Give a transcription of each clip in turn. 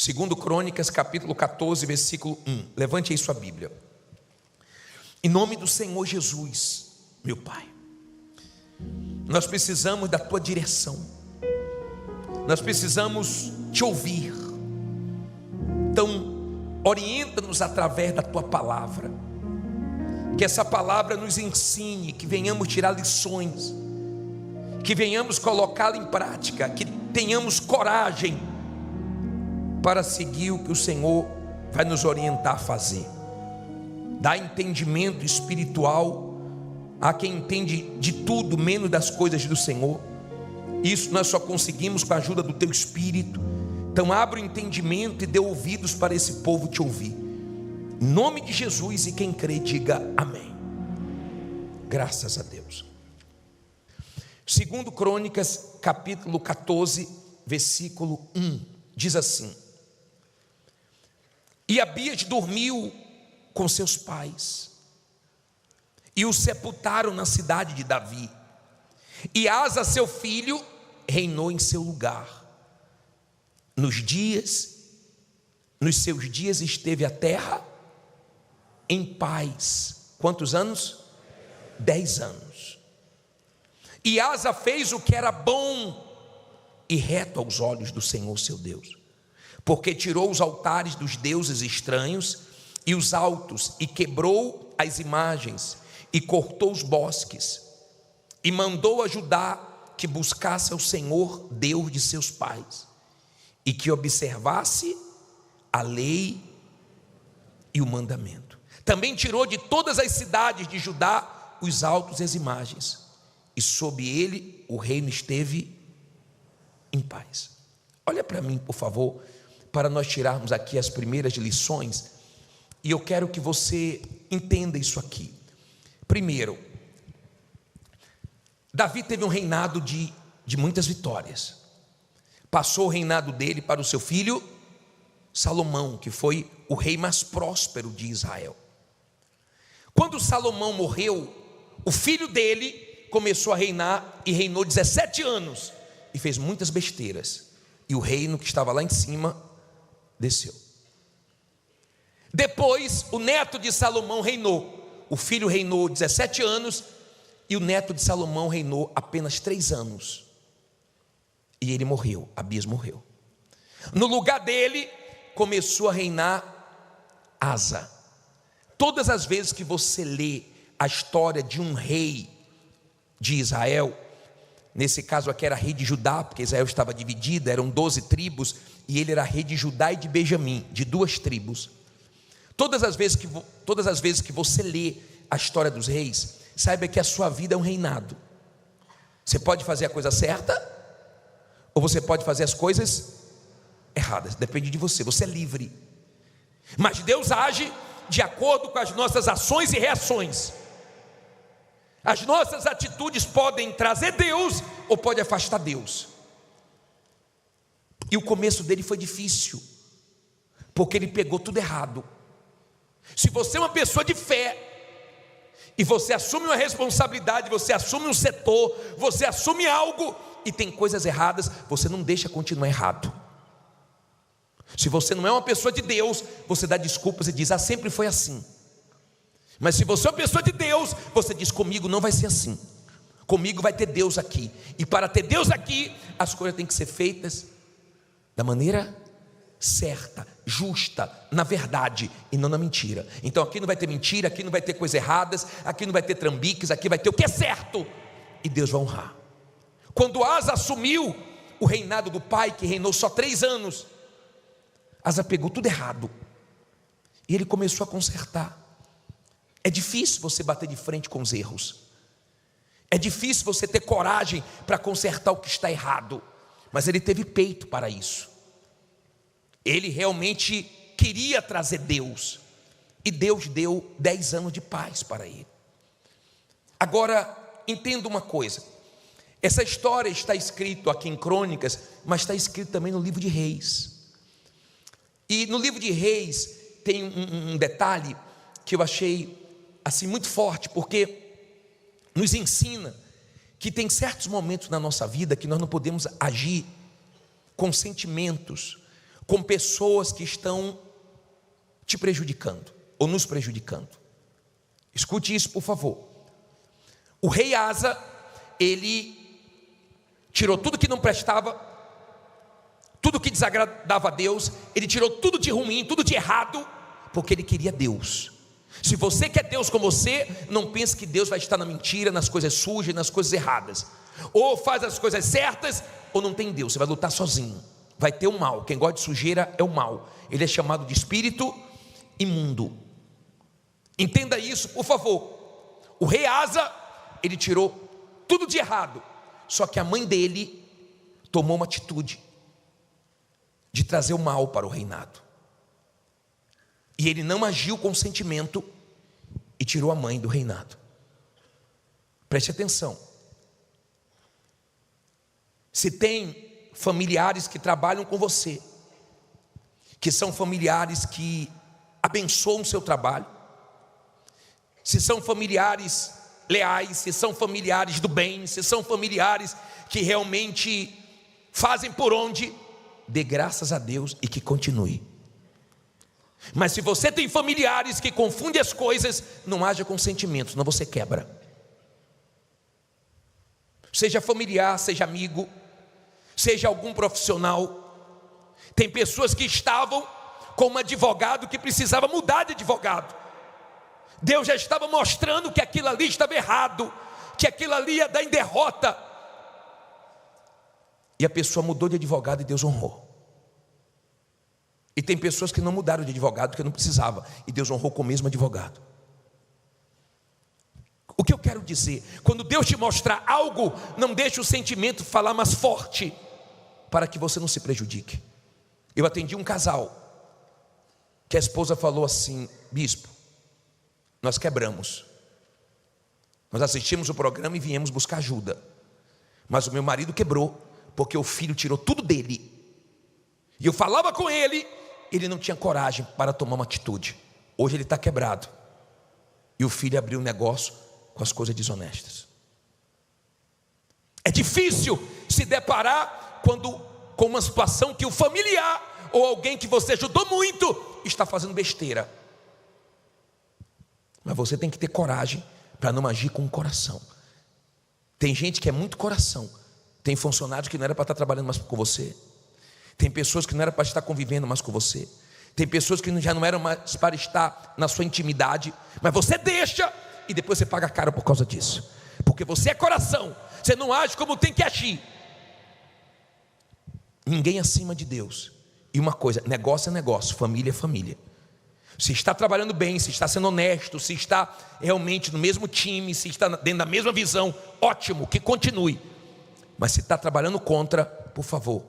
Segundo Crônicas, capítulo 14, versículo 1. Levante aí sua Bíblia. Em nome do Senhor Jesus, meu Pai, nós precisamos da Tua direção. Nós precisamos Te ouvir. Então, orienta-nos através da Tua palavra. Que essa palavra nos ensine, que venhamos tirar lições, que venhamos colocá-la em prática, que tenhamos coragem para seguir o que o Senhor vai nos orientar a fazer. Dá entendimento espiritual a quem entende de tudo menos das coisas do Senhor. Isso nós só conseguimos com a ajuda do Teu Espírito. Então abra o entendimento e dê ouvidos para esse povo Te ouvir. Em nome de Jesus, e quem crê diga amém. Graças a Deus. Segundo Crônicas, capítulo 14, versículo 1, diz assim: E Abias dormiu com seus pais, e o sepultaram na cidade de Davi, e Asa seu filho reinou em seu lugar. Nos seus dias esteve a terra em paz. Quantos anos? 10 anos. E Asa fez o que era bom e reto aos olhos do Senhor seu Deus, porque tirou os altares dos deuses estranhos e os altos, e quebrou as imagens, e cortou os bosques, e mandou a Judá que buscasse ao Senhor Deus de seus pais, e que observasse a lei e o mandamento. Também tirou de todas as cidades de Judá os altos e as imagens, e sob ele o reino esteve em paz. Olha para mim, por favor, para nós tirarmos aqui as primeiras lições, e eu quero que você entenda isso aqui. Primeiro, Davi teve um reinado de muitas vitórias. Passou o reinado dele para o seu filho Salomão, que foi o rei mais próspero de Israel. Quando Salomão morreu, o filho dele começou a reinar, e reinou 17 anos, e fez muitas besteiras, e o reino que estava lá em cima desceu. Depois o neto de Salomão reinou. O filho reinou 17 anos, e o neto de Salomão reinou apenas 3 anos, e ele morreu. Abias morreu. No lugar dele começou a reinar Asa. Todas as vezes que você lê a história de um rei de Israel, nesse caso aqui era rei de Judá, porque Israel estava dividida, eram 12 tribos, e ele era rei de Judá e de Benjamim, de 2 tribos. Todas as vezes que você lê a história dos reis, saiba que a sua vida é um reinado. Você pode fazer a coisa certa, ou você pode fazer as coisas erradas, depende de você, você é livre. Mas Deus age de acordo com as nossas ações e reações. As nossas atitudes podem trazer Deus, ou pode afastar Deus. E o começo dele foi difícil, porque ele pegou tudo errado. Se você é uma pessoa de fé, e você assume uma responsabilidade, você assume um setor, você assume algo, e tem coisas erradas, você não deixa continuar errado. Se você não é uma pessoa de Deus, você dá desculpas e diz: ah, sempre foi assim. Mas se você é uma pessoa de Deus, você diz: comigo não vai ser assim, comigo vai ter Deus aqui. E para ter Deus aqui, as coisas têm que ser feitas da maneira certa, justa, na verdade e não na mentira. Então aqui não vai ter mentira, aqui não vai ter coisas erradas, aqui não vai ter trambiques, aqui vai ter o que é certo, e Deus vai honrar. Quando Asa assumiu o reinado do pai, que reinou só 3 anos, Asa pegou tudo errado, e ele começou a consertar. É difícil você bater de frente com os erros, é difícil você ter coragem para consertar o que está errado, mas ele teve peito para isso. Ele realmente queria trazer Deus, e Deus deu 10 anos de paz para ele. Agora, entenda uma coisa: essa história está escrita aqui em Crônicas, mas está escrito também no livro de Reis. E no livro de Reis tem um detalhe que eu achei assim muito forte, porque nos ensina que tem certos momentos na nossa vida que nós não podemos agir com sentimentos, com pessoas que estão te prejudicando ou nos prejudicando. Escute isso, por favor. O rei Asa, ele tirou tudo que não prestava, tudo que desagradava a Deus, ele tirou tudo de ruim, tudo de errado, porque ele queria Deus. Se você quer Deus com você, não pense que Deus vai estar na mentira, nas coisas sujas, nas coisas erradas. Ou faz as coisas certas, ou não tem Deus, você vai lutar sozinho. Vai ter o mal, quem gosta de sujeira é o mal. Ele é chamado de espírito imundo. Entenda isso, por favor. O rei Asa, ele tirou tudo de errado, só que a mãe dele tomou uma atitude de trazer o mal para o reinado. E ele não agiu com sentimento e tirou a mãe do reinado. Preste atenção. Se tem familiares que trabalham com você, que são familiares que abençoam o seu trabalho, se são familiares leais, se são familiares do bem, se são familiares que realmente fazem por onde, dê graças a Deus e que continue. Mas se você tem familiares que confundem as coisas, não haja com sentimentos, senão você quebra. Seja familiar, seja amigo, seja algum profissional. Tem pessoas que estavam com um advogado que precisava mudar de advogado. Deus já estava mostrando que aquilo ali estava errado, que aquilo ali ia dar em derrota. E a pessoa mudou de advogado e Deus honrou. E tem pessoas que não mudaram de advogado porque não precisava, e Deus honrou com o mesmo advogado. O que eu quero dizer? Quando Deus te mostrar algo, não deixe o sentimento falar mais forte, para que você não se prejudique. Eu atendi um casal, que a esposa falou assim: bispo, nós quebramos. Nós assistimos o programa e viemos buscar ajuda, mas o meu marido quebrou, porque o filho tirou tudo dele. E eu falava com ele, ele não tinha coragem para tomar uma atitude. Hoje ele está quebrado, e o filho abriu um negócio com as coisas desonestas. É difícil se deparar com uma situação que o familiar ou alguém que você ajudou muito está fazendo besteira. Mas você tem que ter coragem para não agir com o coração. Tem gente que é muito coração. Tem funcionários que não era para estar trabalhando mais com você. Tem pessoas que não era para estar convivendo mais com você. Tem pessoas que já não eram mais para estar na sua intimidade. Mas você deixa e depois você paga caro por causa disso. Porque você é coração. Você não age como tem que agir. Ninguém acima de Deus. E uma coisa, negócio é negócio, família é família. Se está trabalhando bem, se está sendo honesto, se está realmente no mesmo time, se está dentro da mesma visão, ótimo, que continue. Mas se está trabalhando contra, por favor,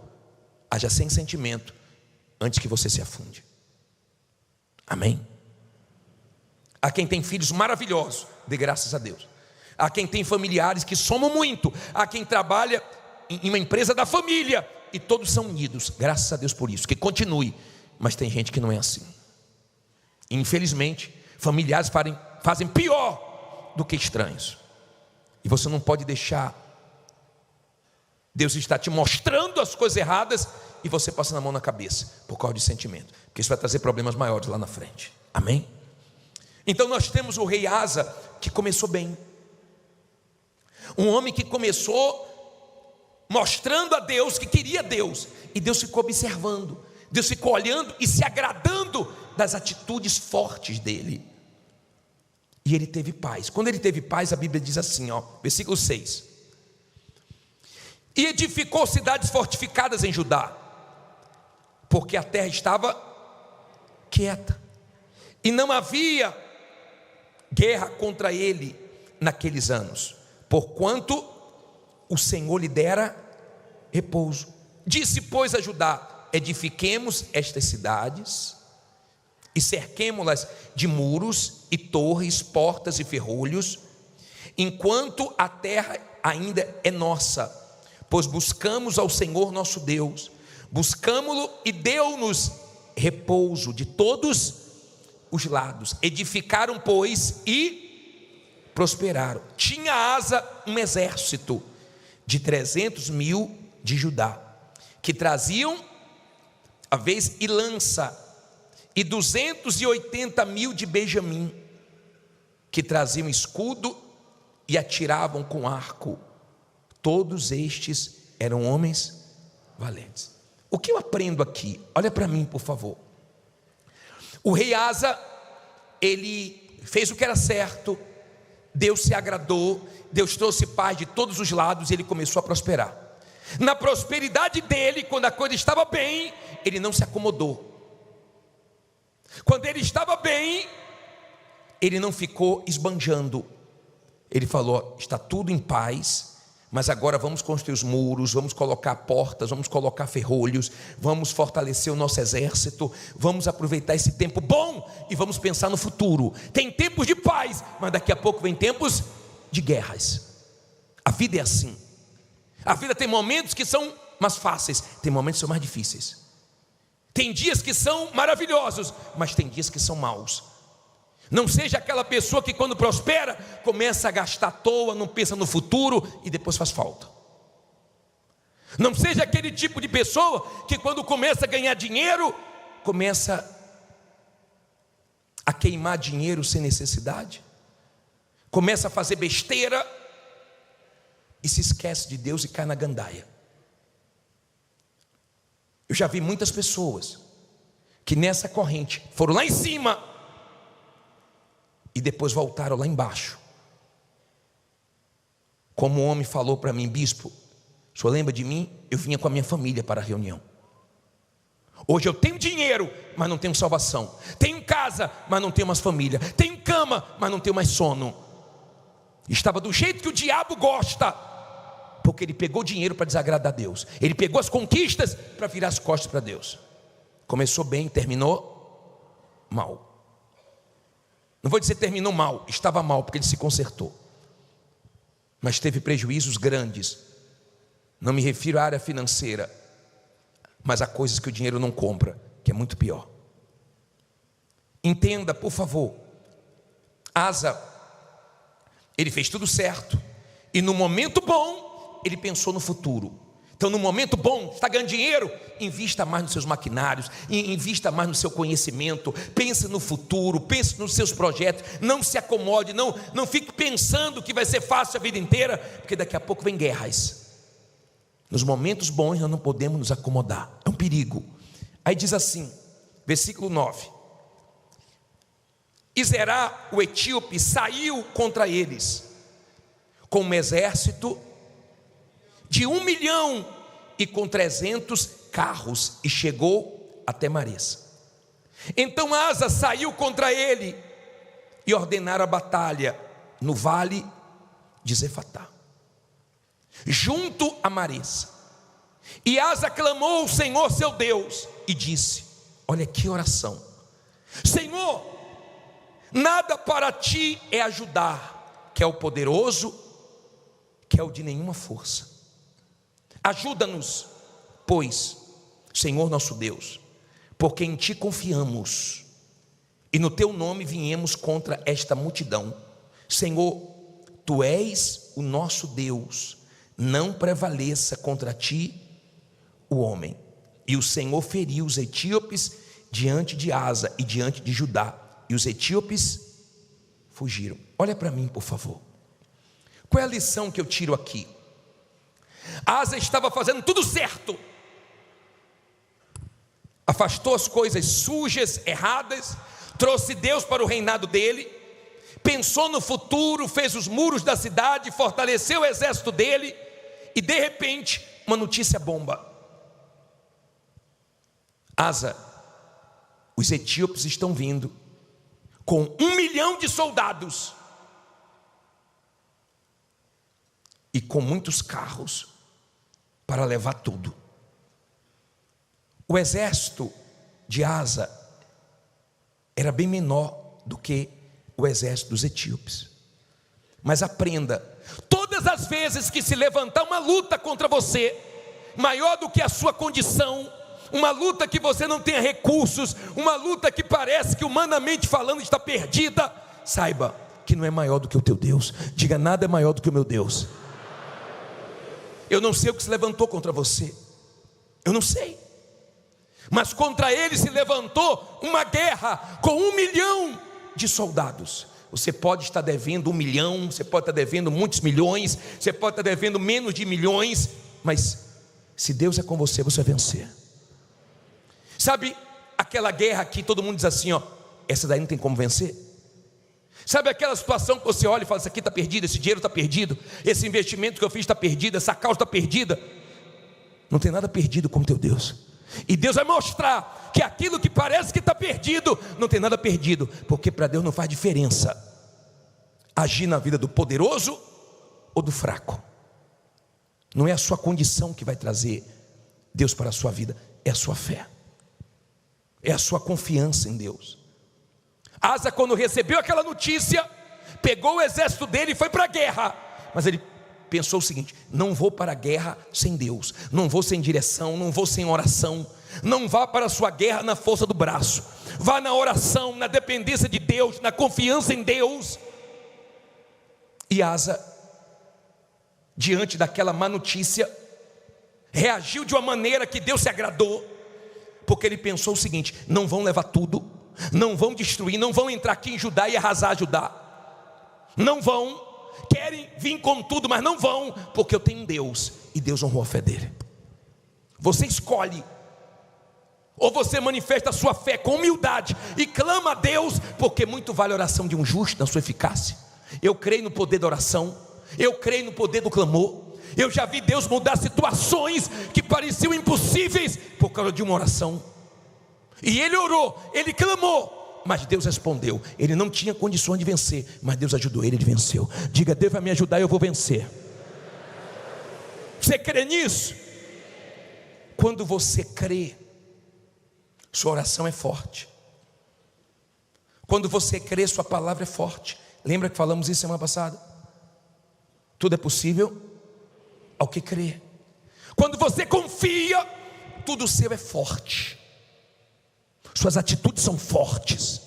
haja sem sentimento, antes que você se afunde. Amém? Há quem tem filhos maravilhosos, dê graças a Deus. Há quem tem familiares que somam muito. Há quem trabalha em uma empresa da família e todos são unidos, graças a Deus por isso, que continue. Mas tem gente que não é assim. Infelizmente, familiares fazem pior do que estranhos. E você não pode deixar Deus está te mostrando as coisas erradas e você passando a mão na cabeça por causa de sentimento, porque isso vai trazer problemas maiores lá na frente. Amém? Então nós temos o rei Asa, que começou bem. Um homem que começou mostrando a Deus que queria Deus, e Deus ficou observando, Deus ficou olhando e se agradando das atitudes fortes dele. E ele teve paz. Quando ele teve paz, a Bíblia diz assim, versículo 6: e edificou cidades fortificadas em Judá, porque a terra estava quieta, e não havia guerra contra ele naqueles anos, porquanto o Senhor lhe dera repouso. Disse, pois, a Judá: edifiquemos estas cidades e cerquemo-las de muros e torres, portas e ferrolhos, enquanto a terra ainda é nossa, pois buscamos ao Senhor nosso Deus, buscamo-lo e deu-nos repouso de todos os lados. Edificaram, pois, e prosperaram. Tinha Asa um exército de 300.000 de Judá, que traziam a vez e lança, e 280.000 de Benjamim, que traziam escudo e atiravam com arco. Todos estes eram homens valentes. O que eu aprendo aqui? Olha para mim, por favor. O rei Asa, ele fez o que era certo, Deus se agradou, Deus trouxe paz de todos os lados e ele começou a prosperar. Na prosperidade dele, quando a coisa estava bem, ele não se acomodou. Quando ele estava bem, ele não ficou esbanjando. Ele falou: está tudo em paz, mas agora vamos construir os muros, vamos colocar portas, vamos colocar ferrolhos, vamos fortalecer o nosso exército, vamos aproveitar esse tempo bom e vamos pensar no futuro. Tem tempos de paz, mas daqui a pouco vem tempos de guerras. A vida é assim. A vida tem momentos que são mais fáceis, tem momentos que são mais difíceis. Tem dias que são maravilhosos, mas tem dias que são maus. Não seja aquela pessoa que quando prospera, começa a gastar à toa, não pensa no futuro e depois faz falta. Não seja aquele tipo de pessoa que quando começa a ganhar dinheiro, começa a queimar dinheiro sem necessidade, começa a fazer besteira e se esquece de Deus e cai na gandaia. Eu já vi muitas pessoas que nessa corrente foram lá em cima e depois voltaram lá embaixo. Como um homem falou para mim: bispo, o senhor lembra de mim? Eu vinha com a minha família para a reunião. Hoje eu tenho dinheiro, mas não tenho salvação. Tenho casa, mas não tenho mais família. Tenho cama, mas não tenho mais sono. Estava do jeito que o diabo gosta, porque ele pegou dinheiro para desagradar a Deus. Ele pegou as conquistas para virar as costas para Deus. Começou bem, terminou mal. Não vou dizer terminou mal, estava mal porque ele se consertou, mas teve prejuízos grandes. Não me refiro à área financeira, mas a coisas que o dinheiro não compra, que é muito pior. Entenda, por favor. Asa, ele fez tudo certo, e no momento bom ele pensou no futuro. Então no momento bom, está ganhando dinheiro, invista mais nos seus maquinários, invista mais no seu conhecimento, pense no futuro, pense nos seus projetos, não se acomode, não fique pensando que vai ser fácil a vida inteira, porque daqui a pouco vem guerras. Nos momentos bons nós não podemos nos acomodar, é um perigo. Aí diz assim, versículo 9: e Zerá o etíope saiu contra eles com um exército de 1 milhão e com 300 carros, e chegou até Maresa. Então Asa saiu contra ele e ordenaram a batalha no vale de Zefatá, junto a Maresa. E Asa clamou ao Senhor seu Deus e disse: olha que oração: Senhor, nada para ti é ajudar, que é o poderoso, que é o de nenhuma força. Ajuda-nos, pois, Senhor nosso Deus, porque em ti confiamos, e no teu nome viemos contra esta multidão. Senhor, tu és o nosso Deus, não prevaleça contra ti o homem. E o Senhor feriu os etíopes diante de Asa e diante de Judá, e os etíopes fugiram. Olha para mim, por favor. Qual é a lição que eu tiro aqui? Asa estava fazendo tudo certo, afastou as coisas sujas, erradas, trouxe Deus para o reinado dele, pensou no futuro, fez os muros da cidade, fortaleceu o exército dele, e de repente uma notícia bomba: Asa, os etíopes estão vindo com 1 milhão de soldados e com muitos carros para levar tudo. O exército de Asa era bem menor do que o exército dos etíopes. Mas aprenda: todas as vezes que se levantar uma luta contra você, maior do que a sua condição, uma luta que você não tenha recursos, uma luta que parece que humanamente falando está perdida, saiba que não é maior do que o teu Deus. Diga: nada é maior do que o meu Deus. Eu não sei o que se levantou contra você, eu não sei, Mas contra ele se levantou uma guerra com 1 milhão de soldados. Você pode estar devendo 1 milhão, você pode estar devendo muitos milhões, você pode estar devendo menos de milhões, mas se Deus é com você, você vai vencer. Sabe aquela guerra que todo mundo diz assim, ó, essa daí não tem como vencer? Sabe aquela situação que você olha e fala, isso aqui está perdido, esse dinheiro está perdido, esse investimento que eu fiz está perdido, essa causa está perdida? Não tem nada perdido como teu Deus. E Deus vai mostrar que aquilo que parece que está perdido, não tem nada perdido, porque para Deus não faz diferença agir na vida do poderoso ou do fraco. Não é a sua condição que vai trazer Deus para a sua vida, é a sua fé, é a sua confiança em Deus. Asa, quando recebeu aquela notícia, pegou o exército dele e foi para a guerra, mas ele pensou o seguinte: não vou para a guerra sem Deus, não vou sem direção, não vou sem oração. Não vá para a sua guerra na força do braço, vá na oração, na dependência de Deus, na confiança em Deus. E Asa, diante daquela má notícia, reagiu de uma maneira que Deus se agradou, porque ele pensou o seguinte: não vão levar tudo, não vão destruir, não vão entrar aqui em Judá e arrasar Judá, não vão, querem vir com tudo, mas não vão, porque eu tenho um Deus, e Deus honrou a fé dele. Você escolhe, ou você manifesta a sua fé com humildade e clama a Deus, porque muito vale a oração de um justo na sua eficácia. Eu creio no poder da oração, eu creio no poder do clamor. Eu já vi Deus mudar situações que pareciam impossíveis por causa de uma oração. E ele orou, ele clamou, mas Deus respondeu. Ele não tinha condições de vencer, mas Deus ajudou ele, ele venceu. Diga: Deus vai me ajudar e eu vou vencer. Você crê nisso? Quando você crê, sua oração é forte. Quando você crê, sua palavra é forte. Lembra que falamos isso semana passada? Tudo é possível ao que crê. Quando você confia, tudo seu é forte. Suas atitudes são fortes.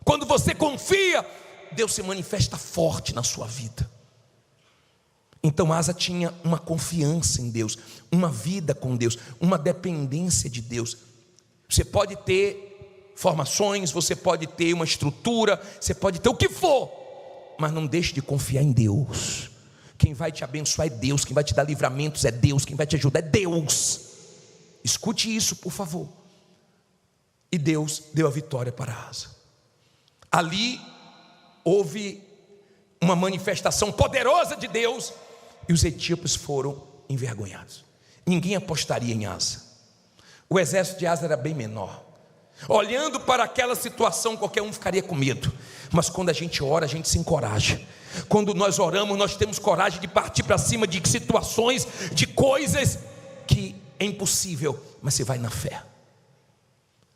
Quando você confia, Deus se manifesta forte na sua vida. Então Asa tinha uma confiança em Deus, uma vida com Deus, uma dependência de Deus. Você pode ter formações, você pode ter uma estrutura, você pode ter o que for, mas não deixe de confiar em Deus. Quem vai te abençoar é Deus, quem vai te dar livramentos é Deus, quem vai te ajudar é Deus. Escute isso, por favor. E Deus deu a vitória para Asa. Ali houve uma manifestação poderosa de Deus, e os etíopes foram envergonhados. Ninguém apostaria em Asa. O exército de Asa era bem menor. Olhando para aquela situação, qualquer um ficaria com medo. Mas quando a gente ora, a gente se encoraja. Quando nós oramos, nós temos coragem de partir para cima de situações, de coisas que é impossível, mas você vai na fé.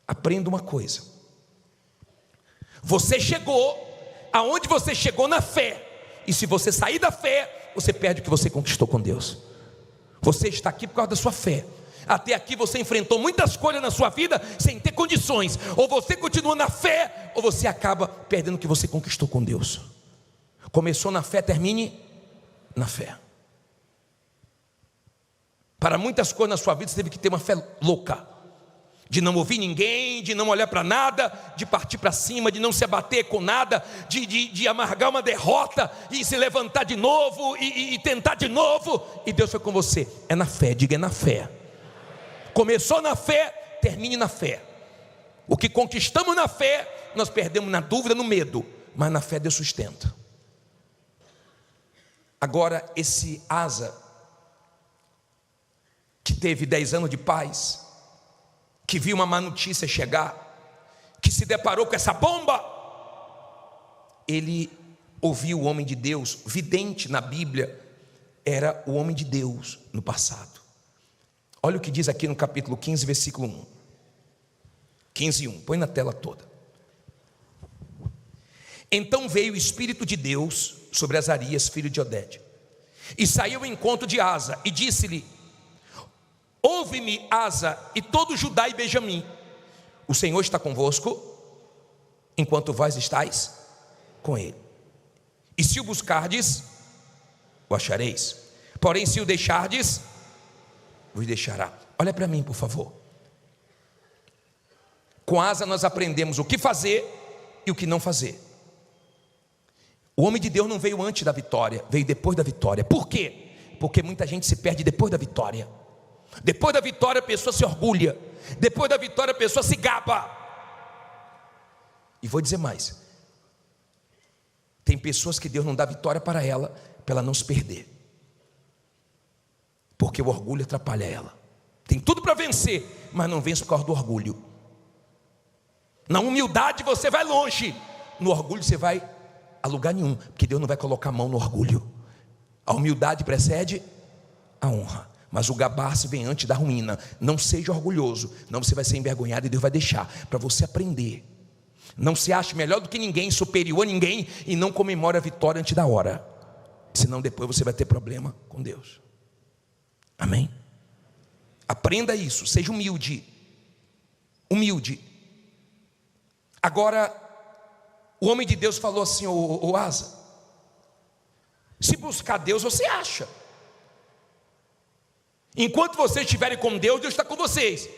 Aprenda uma coisa: você chegou aonde você chegou na fé, e se você sair da fé, você perde o que você conquistou com Deus. Você está aqui por causa da sua fé. Até aqui você enfrentou muitas coisas na sua vida sem ter condições. Ou você continua na fé, ou você acaba perdendo o que você conquistou com Deus. Começou na fé, termine na fé. Para muitas coisas na sua vida você teve que ter uma fé louca, de não ouvir ninguém, de não olhar para nada, de partir para cima, de não se abater com nada, de amargar uma derrota e se levantar de novo e tentar de novo. E Deus foi com você. É na fé, diga: é na fé. Começou na fé, termine na fé. O que conquistamos na fé, nós perdemos na dúvida, no medo, mas na fé Deus sustenta. Agora, esse Asa, que teve 10 anos de paz, que viu uma má notícia chegar, que se deparou com essa bomba, ele ouviu o homem de Deus. Vidente na Bíblia era o homem de Deus no passado. Olha o que diz aqui no capítulo 15, versículo 1. 15:1, põe na tela toda. Então veio o Espírito de Deus sobre Azarias, filho de Oded, e saiu ao encontro de Asa, e disse-lhe: ouve-me, Asa, e todo Judá e Benjamim, o Senhor está convosco, enquanto vós estáis com ele. E se o buscardes, o achareis. Porém, se o deixardes, vos deixará. Olha para mim, por favor. Com Asa nós aprendemos o que fazer e o que não fazer. O homem de Deus não veio antes da vitória, veio depois da vitória. Por quê? Porque muita gente se perde depois da vitória. Depois da vitória a pessoa se orgulha. Depois da vitória a pessoa se gaba. E vou dizer mais: tem pessoas que Deus não dá vitória para ela não se perder, porque o orgulho atrapalha ela. Tem tudo para vencer, mas não vence por causa do orgulho. Na humildade você vai longe, no orgulho você vai a lugar nenhum, porque Deus não vai colocar a mão no orgulho. A humildade precede a honra, mas o gabar-se vem antes da ruína. Não seja orgulhoso, não, você vai ser envergonhado e Deus vai deixar para você aprender. Não se ache melhor do que ninguém, superior a ninguém, e não comemore a vitória antes da hora, senão depois você vai ter problema com Deus. Amém? Aprenda isso, seja humilde. Humilde. Agora, o homem de Deus falou assim: ô Asa, se buscar Deus você acha. Enquanto vocês estiverem com Deus, Deus está com vocês.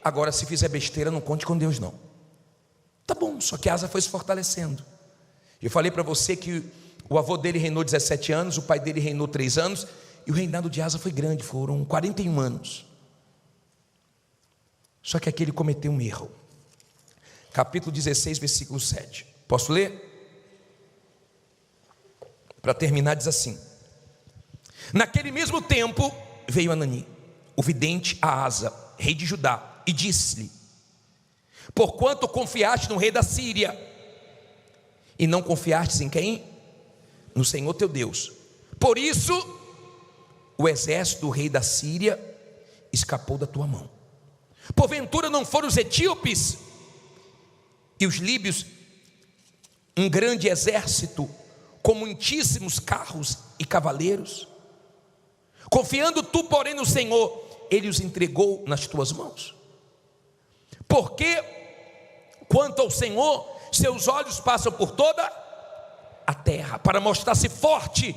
Agora, se fizer besteira, não conte com Deus não. Tá bom, só que Asa foi se fortalecendo. Eu falei para você que o avô dele reinou 17 anos, o pai dele reinou 3 anos, e o reinado de Asa foi grande, foram 41 anos. Só que aqui ele cometeu um erro. Capítulo 16, versículo 7. Posso ler? Para terminar, diz assim: naquele mesmo tempo veio Anani, o vidente, a Asa, rei de Judá, e disse-lhe: porquanto confiaste no rei da Síria, e não confiastes em quem? No Senhor teu Deus. Por isso, o exército do rei da Síria escapou da tua mão. Porventura não foram os etíopes e os líbios um grande exército, com muitíssimos carros e cavaleiros? Confiando tu, porém, no Senhor, ele os entregou nas tuas mãos. Porque, quanto ao Senhor, seus olhos passam por toda a terra, para mostrar-se forte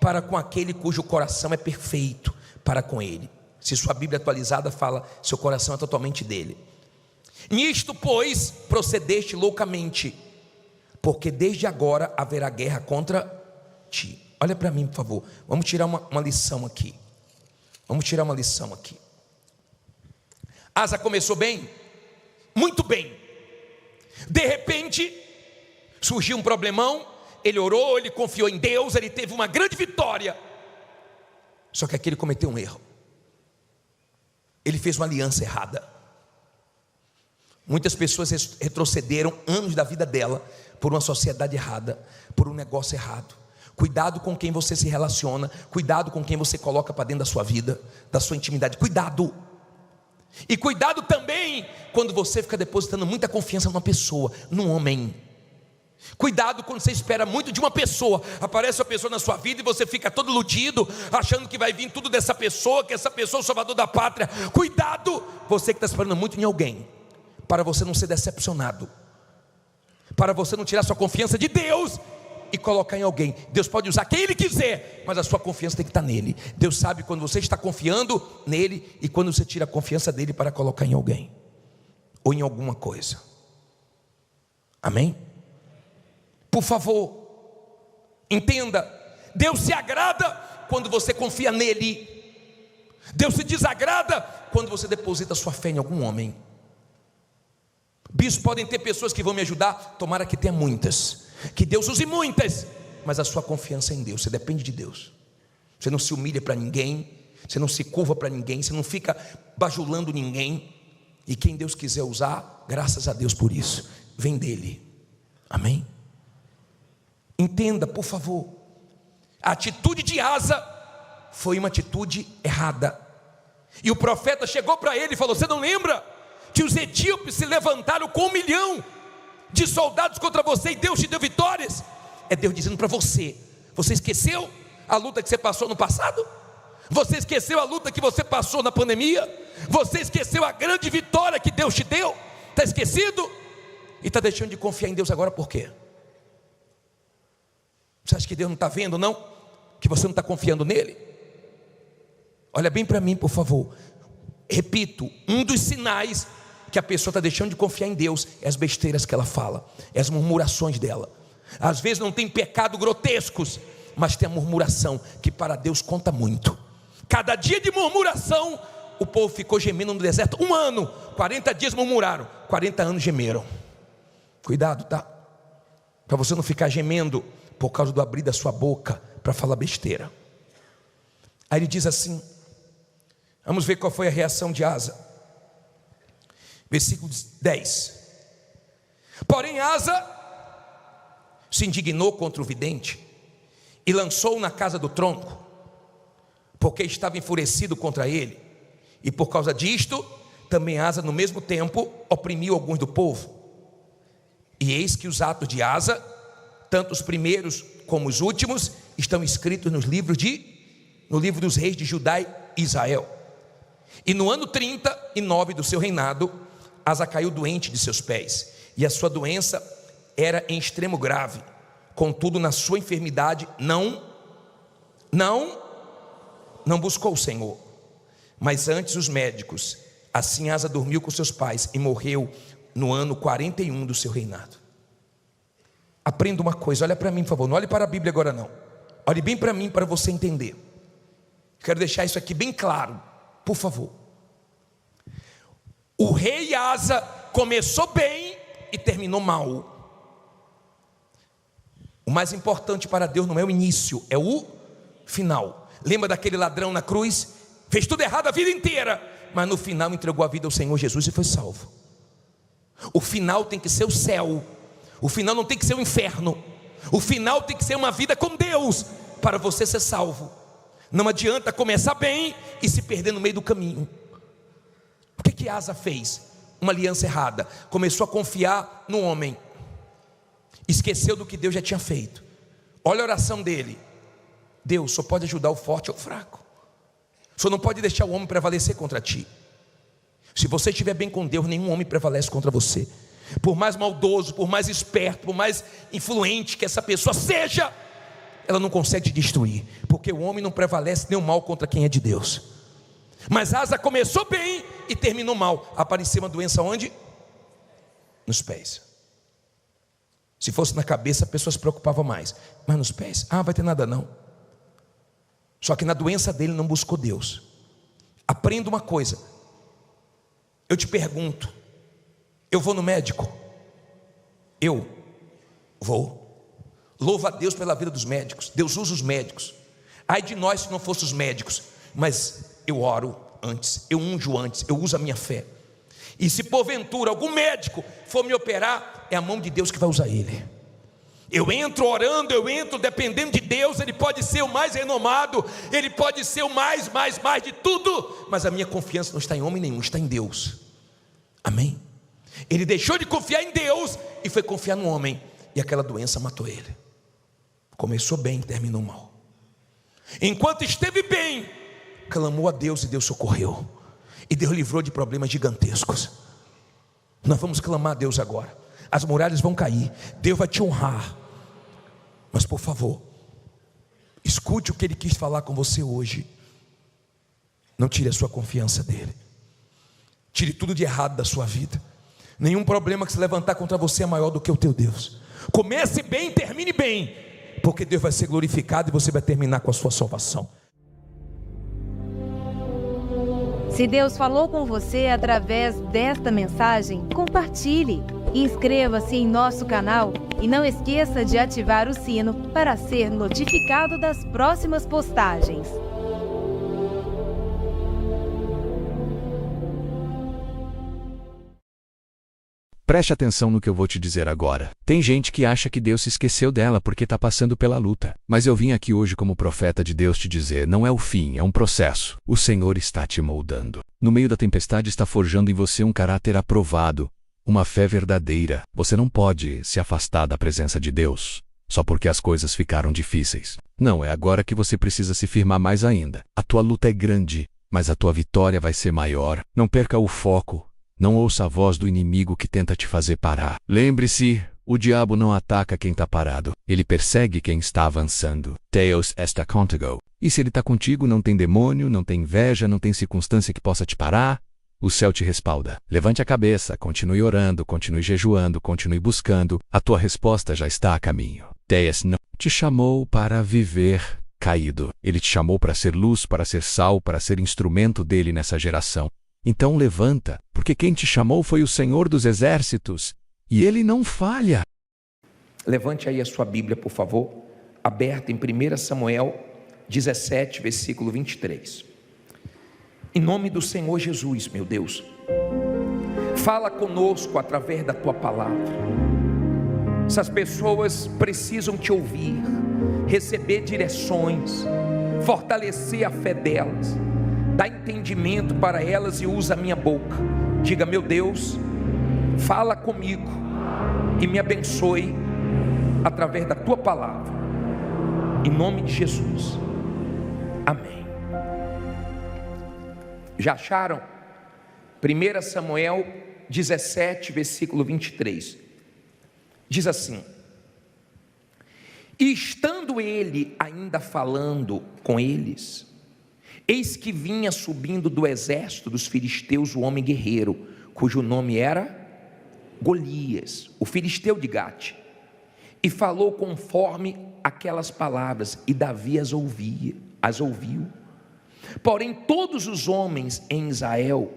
para com aquele cujo coração é perfeito para com ele. Se sua Bíblia atualizada fala, seu coração é totalmente dele. Nisto, pois, procedeste loucamente, porque desde agora haverá guerra contra ti. Olha para mim, por favor. Vamos tirar uma lição aqui. Vamos tirar uma lição aqui. Asa começou bem, muito bem. De repente, surgiu um problemão. Ele orou, ele confiou em Deus, ele teve uma grande vitória. Só que aqui ele cometeu um erro. Ele fez uma aliança errada. Muitas pessoas retrocederam anos da vida dela por uma sociedade errada, por um negócio errado. Cuidado com quem você se relaciona, cuidado com quem você coloca para dentro da sua vida, da sua intimidade. Cuidado. E cuidado também quando você fica depositando muita confiança numa pessoa, num homem. Cuidado quando você espera muito de uma pessoa. Aparece uma pessoa na sua vida e você fica todo iludido, achando que vai vir tudo dessa pessoa, que essa pessoa é o salvador da pátria. Cuidado, você que está esperando muito em alguém, para você não ser decepcionado, para você não tirar sua confiança de Deus e colocar em alguém. Deus pode usar quem Ele quiser, mas a sua confiança tem que estar nele. Deus sabe quando você está confiando nele e quando você tira a confiança dele para colocar em alguém ou em alguma coisa. Amém? Por favor, entenda, Deus se agrada quando você confia nele. Deus se desagrada quando você deposita sua fé em algum homem. Bispo, podem ter pessoas que vão me ajudar, tomara que tenha muitas, que Deus use muitas, mas a sua confiança é em Deus. Você depende de Deus. Você não se humilha para ninguém, você não se curva para ninguém, você não fica bajulando ninguém. E quem Deus quiser usar, graças a Deus por isso, vem dele. Amém? Entenda, por favor, a atitude de Asa foi uma atitude errada. E o profeta chegou para ele e falou: você não lembra que os etíopes se levantaram com 1 milhão de soldados contra você e Deus te deu vitórias? É Deus dizendo para você: você esqueceu a luta que você passou no passado? Você esqueceu a luta que você passou na pandemia? Você esqueceu a grande vitória que Deus te deu? Está esquecido? E está deixando de confiar em Deus agora por quê? Você acha que Deus não está vendo, não? Que você não está confiando nele? Olha bem para mim, por favor. Repito, um dos sinais que a pessoa está deixando de confiar em Deus é as besteiras que ela fala, é as murmurações dela. Às vezes não tem pecado grotescos, mas tem a murmuração que para Deus conta muito. Cada dia de murmuração, o povo ficou gemendo no deserto 1 ano, 40 dias murmuraram, 40 anos gemeram. Cuidado, tá? Para você não ficar gemendo por causa do abrir da sua boca para falar besteira. Aí ele diz assim, vamos ver qual foi a reação de Asa. Versículo 10. Porém Asa se indignou contra o vidente e lançou-o na casa do tronco, porque estava enfurecido contra ele. E por causa disto, também Asa no mesmo tempo oprimiu alguns do povo. E eis que os atos de Asa, tanto os primeiros como os últimos, estão escritos no livro dos reis de Judá e Israel. E no ano 39 do seu reinado, Asa caiu doente de seus pés, e a sua doença era em extremo grave. Contudo, na sua enfermidade não buscou o Senhor, mas antes os médicos. Assim Asa dormiu com seus pais e morreu no ano 41 do seu reinado. Aprenda uma coisa, olha para mim por favor, não olhe para a Bíblia agora não, olhe bem para mim para você entender. Quero deixar isso aqui bem claro, por favor. O rei Asa começou bem e terminou mal. O mais importante para Deus não é o início, é o final. Lembra daquele ladrão na cruz? Fez tudo errado a vida inteira, mas no final entregou a vida ao Senhor Jesus e foi salvo. O final tem que ser o céu. O final não tem que ser o inferno. O final tem que ser uma vida com Deus para você ser salvo. Não adianta começar bem e se perder no meio do caminho. O que Asa fez? Uma aliança errada. Começou a confiar no homem, esqueceu do que Deus já tinha feito. Olha a oração dele: Deus só pode ajudar o forte ou o fraco. Só não pode deixar o homem prevalecer contra ti. Se você estiver bem com Deus, nenhum homem prevalece contra você. Por mais maldoso, por mais esperto, por mais influente que essa pessoa seja, ela não consegue te destruir, porque o homem não prevalece nem o mal contra quem é de Deus. Mas Asa começou bem e terminou mal. Apareceu uma doença onde? Nos pés. Se fosse na cabeça, a pessoa se preocupava mais, mas nos pés, vai ter nada não. Só que na doença dele não buscou Deus. Aprenda uma coisa, eu te pergunto, eu vou no médico? Eu vou. Louva a Deus pela vida dos médicos. Deus usa os médicos. Ai de nós se não fossem os médicos. Mas eu oro antes, eu unjo antes, eu uso a minha fé. E se porventura algum médico for me operar, é a mão de Deus que vai usar ele. Eu entro orando, eu entro dependendo de Deus. Ele pode ser o mais renomado, ele pode ser o mais de tudo, mas a minha confiança não está em homem nenhum, está em Deus. Amém? Ele deixou de confiar em Deus e foi confiar no homem, e aquela doença matou ele. Começou bem, terminou mal. Enquanto esteve bem, clamou a Deus e Deus socorreu, e Deus livrou de problemas gigantescos. Nós vamos clamar a Deus agora. As muralhas vão cair, Deus vai te honrar. Mas por favor, escute o que Ele quis falar com você hoje. Não tire a sua confiança dEle. Tire tudo de errado da sua vida. Nenhum problema que se levantar contra você é maior do que o teu Deus. Comece bem, termine bem, porque Deus vai ser glorificado e você vai terminar com a sua salvação. Se Deus falou com você através desta mensagem, compartilhe. Inscreva-se em nosso canal e não esqueça de ativar o sino para ser notificado das próximas postagens. Preste atenção no que eu vou te dizer agora. Tem gente que acha que Deus se esqueceu dela porque está passando pela luta. Mas eu vim aqui hoje como profeta de Deus te dizer, não é o fim, é um processo. O Senhor está te moldando. No meio da tempestade está forjando em você um caráter aprovado, uma fé verdadeira. Você não pode se afastar da presença de Deus só porque as coisas ficaram difíceis. Não, é agora que você precisa se firmar mais ainda. A tua luta é grande, mas a tua vitória vai ser maior. Não perca o foco. Não ouça a voz do inimigo que tenta te fazer parar. Lembre-se, o diabo não ataca quem está parado. Ele persegue quem está avançando. Deus está contigo. E se ele está contigo, não tem demônio, não tem inveja, não tem circunstância que possa te parar. O céu te respalda. Levante a cabeça, continue orando, continue jejuando, continue buscando. A tua resposta já está a caminho. Deus não te chamou para viver caído. Ele te chamou para ser luz, para ser sal, para ser instrumento dele nessa geração. Então levanta, porque quem te chamou foi o Senhor dos Exércitos, e ele não falha. Levante aí a sua Bíblia, por favor, aberta em 1 Samuel 17, versículo 23. Em nome do Senhor Jesus, meu Deus, fala conosco através da tua palavra. Essas pessoas precisam te ouvir, receber direções, fortalecer a fé delas, dá entendimento para elas e usa a minha boca. Diga: meu Deus, fala comigo e me abençoe através da tua palavra, em nome de Jesus, amém. Já acharam? 1 Samuel 17, versículo 23, diz assim: e estando ele ainda falando com eles, eis que vinha subindo do exército dos filisteus o homem guerreiro, cujo nome era Golias, o filisteu de Gate, e falou conforme aquelas palavras, e Davi as ouviu. Porém todos os homens em Israel,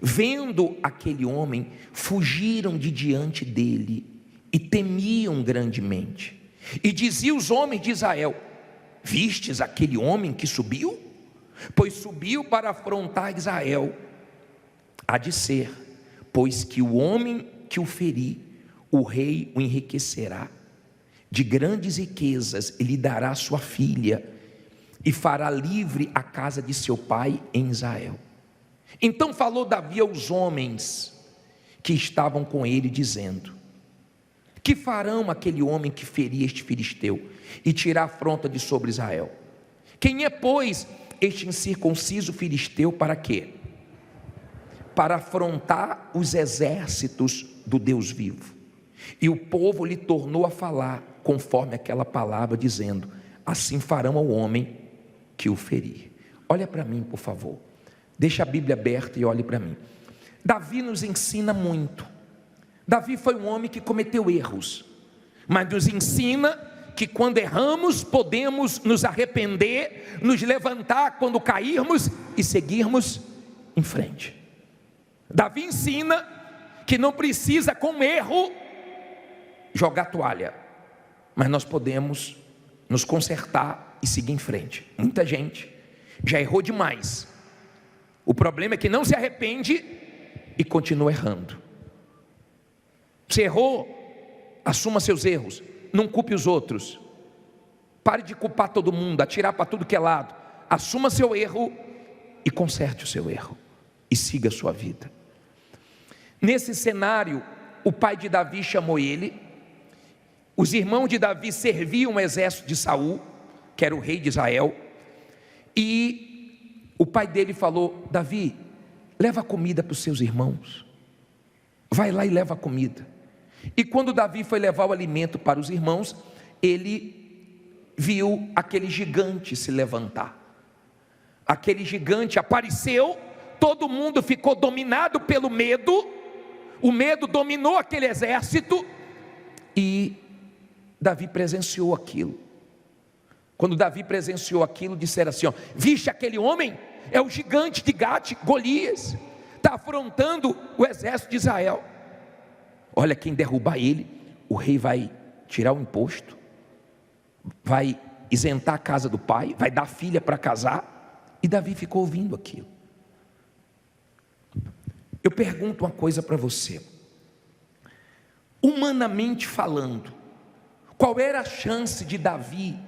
vendo aquele homem, fugiram de diante dele e temiam grandemente. E diziam os homens de Israel: vistes aquele homem que subiu? Pois subiu para afrontar Israel. Há de ser, pois que o homem que o ferir, o rei o enriquecerá de grandes riquezas, e lhe dará sua filha, e fará livre a casa de seu pai em Israel. Então falou Davi aos homens que estavam com ele, dizendo: que farão aquele homem que ferir este filisteu e tirar a afronta de sobre Israel? Quem é, pois, este incircunciso filisteu para quê? Para afrontar os exércitos do Deus vivo. E o povo lhe tornou a falar conforme aquela palavra, dizendo: assim farão ao homem que o ferir. Olha para mim, por favor, deixa a Bíblia aberta e olhe para mim. Davi nos ensina muito. Davi foi um homem que cometeu erros, mas nos ensina que quando erramos podemos nos arrepender, nos levantar quando cairmos e seguirmos em frente. Davi ensina que não precisa com erro jogar toalha, mas nós podemos nos consertar e seguir em frente. Muita gente já errou demais, o problema é que não se arrepende e continua errando. Você errou, assuma seus erros, não culpe os outros, pare de culpar todo mundo, atirar para tudo que é lado, assuma seu erro e conserte o seu erro e siga a sua vida. Nesse cenário, o pai de Davi chamou ele. Os irmãos de Davi serviam o exército de Saul, que era o rei de Israel, e o pai dele falou: Davi, leva comida para os seus irmãos, vai lá e leva comida. E quando Davi foi levar o alimento para os irmãos, ele viu aquele gigante se levantar. Aquele gigante apareceu, todo mundo ficou dominado pelo medo, o medo dominou aquele exército, e Davi presenciou aquilo. Quando Davi presenciou aquilo, disseram assim: ó, viste aquele homem? É o gigante de Gate, Golias, está afrontando o exército de Israel. Olha, quem derrubar ele, o rei vai tirar o imposto, vai isentar a casa do pai, vai dar filha para casar. E Davi ficou ouvindo aquilo. Eu pergunto uma coisa para você, humanamente falando, qual era a chance de Davi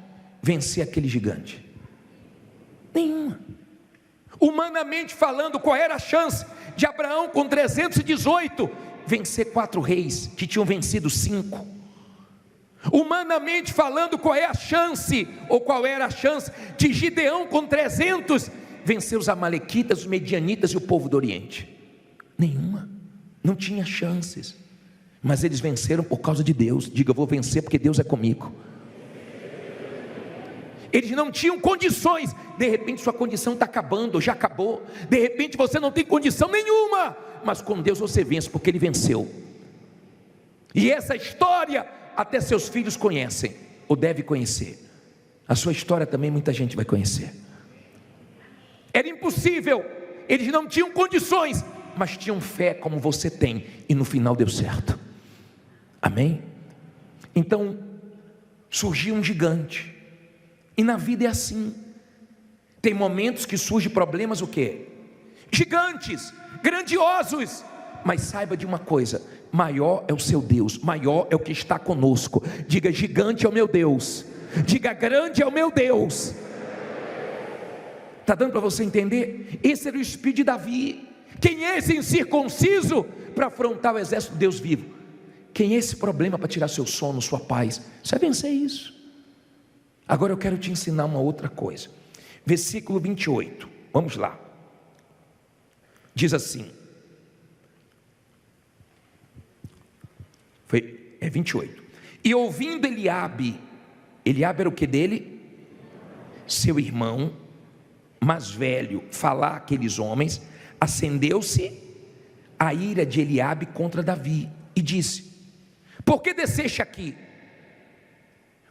vencer aquele gigante? Nenhuma. Humanamente falando, qual era a chance de Abraão com 318 vencer 4 reis que tinham vencido 5? Humanamente falando, qual é a chance, ou qual era a chance de Gideão com 300 vencer os amalequitas, os medianitas e o povo do Oriente? Nenhuma. Não tinha chances. Mas eles venceram por causa de Deus. Diga: eu vou vencer porque Deus é comigo. Eles não tinham condições. De repente sua condição está acabando, já acabou. De repente você não tem condição nenhuma, mas com Deus você vence, porque Ele venceu. E essa história até seus filhos conhecem, ou deve conhecer. A sua história também muita gente vai conhecer. Era impossível, eles não tinham condições, mas tinham fé como você tem, e no final deu certo. Amém? Então surgiu um gigante. E na vida é assim. Tem momentos que surgem problemas, o quê? Gigantes, grandiosos. Mas saiba de uma coisa: maior é o seu Deus, maior é o que está conosco. Diga: gigante é o meu Deus. Diga: grande é o meu Deus. Está dando para você entender? Esse era o espírito de Davi. Quem é esse incircunciso para afrontar o exército de Deus vivo? Quem é esse problema para tirar seu sono, sua paz? Você vai vencer isso. Agora eu quero te ensinar uma outra coisa. Versículo 28, vamos lá. Diz assim, 28. E ouvindo Eliabe era o que dele? Seu irmão mais velho, falar aqueles homens, acendeu-se a ira de Eliabe contra Davi, e disse: por que desceste aqui?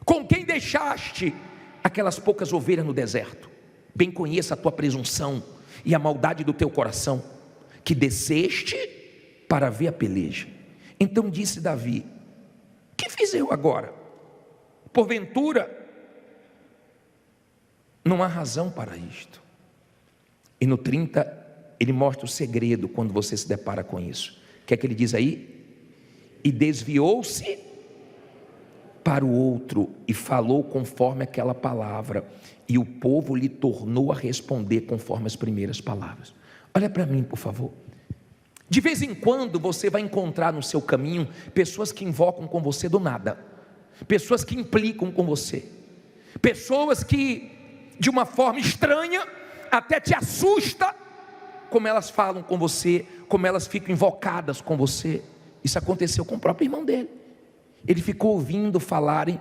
Com quem deixaste aquelas poucas ovelhas no deserto? Bem conheça a tua presunção e a maldade do teu coração, que desceste para ver a peleja. Então disse Davi: que fiz eu agora? Porventura não há razão para isto. E no 30 ele mostra o segredo quando você se depara com isso. O que é que ele diz aí? E desviou-se para o outro e falou conforme aquela palavra, e o povo lhe tornou a responder conforme as primeiras palavras. Olha para mim, por favor. De vez em quando você vai encontrar no seu caminho pessoas que invocam com você do nada, pessoas que implicam com você, pessoas que de uma forma estranha até te assusta como elas falam com você, como elas ficam invocadas com você. Isso aconteceu com o próprio irmão dele. Ele ficou ouvindo falarem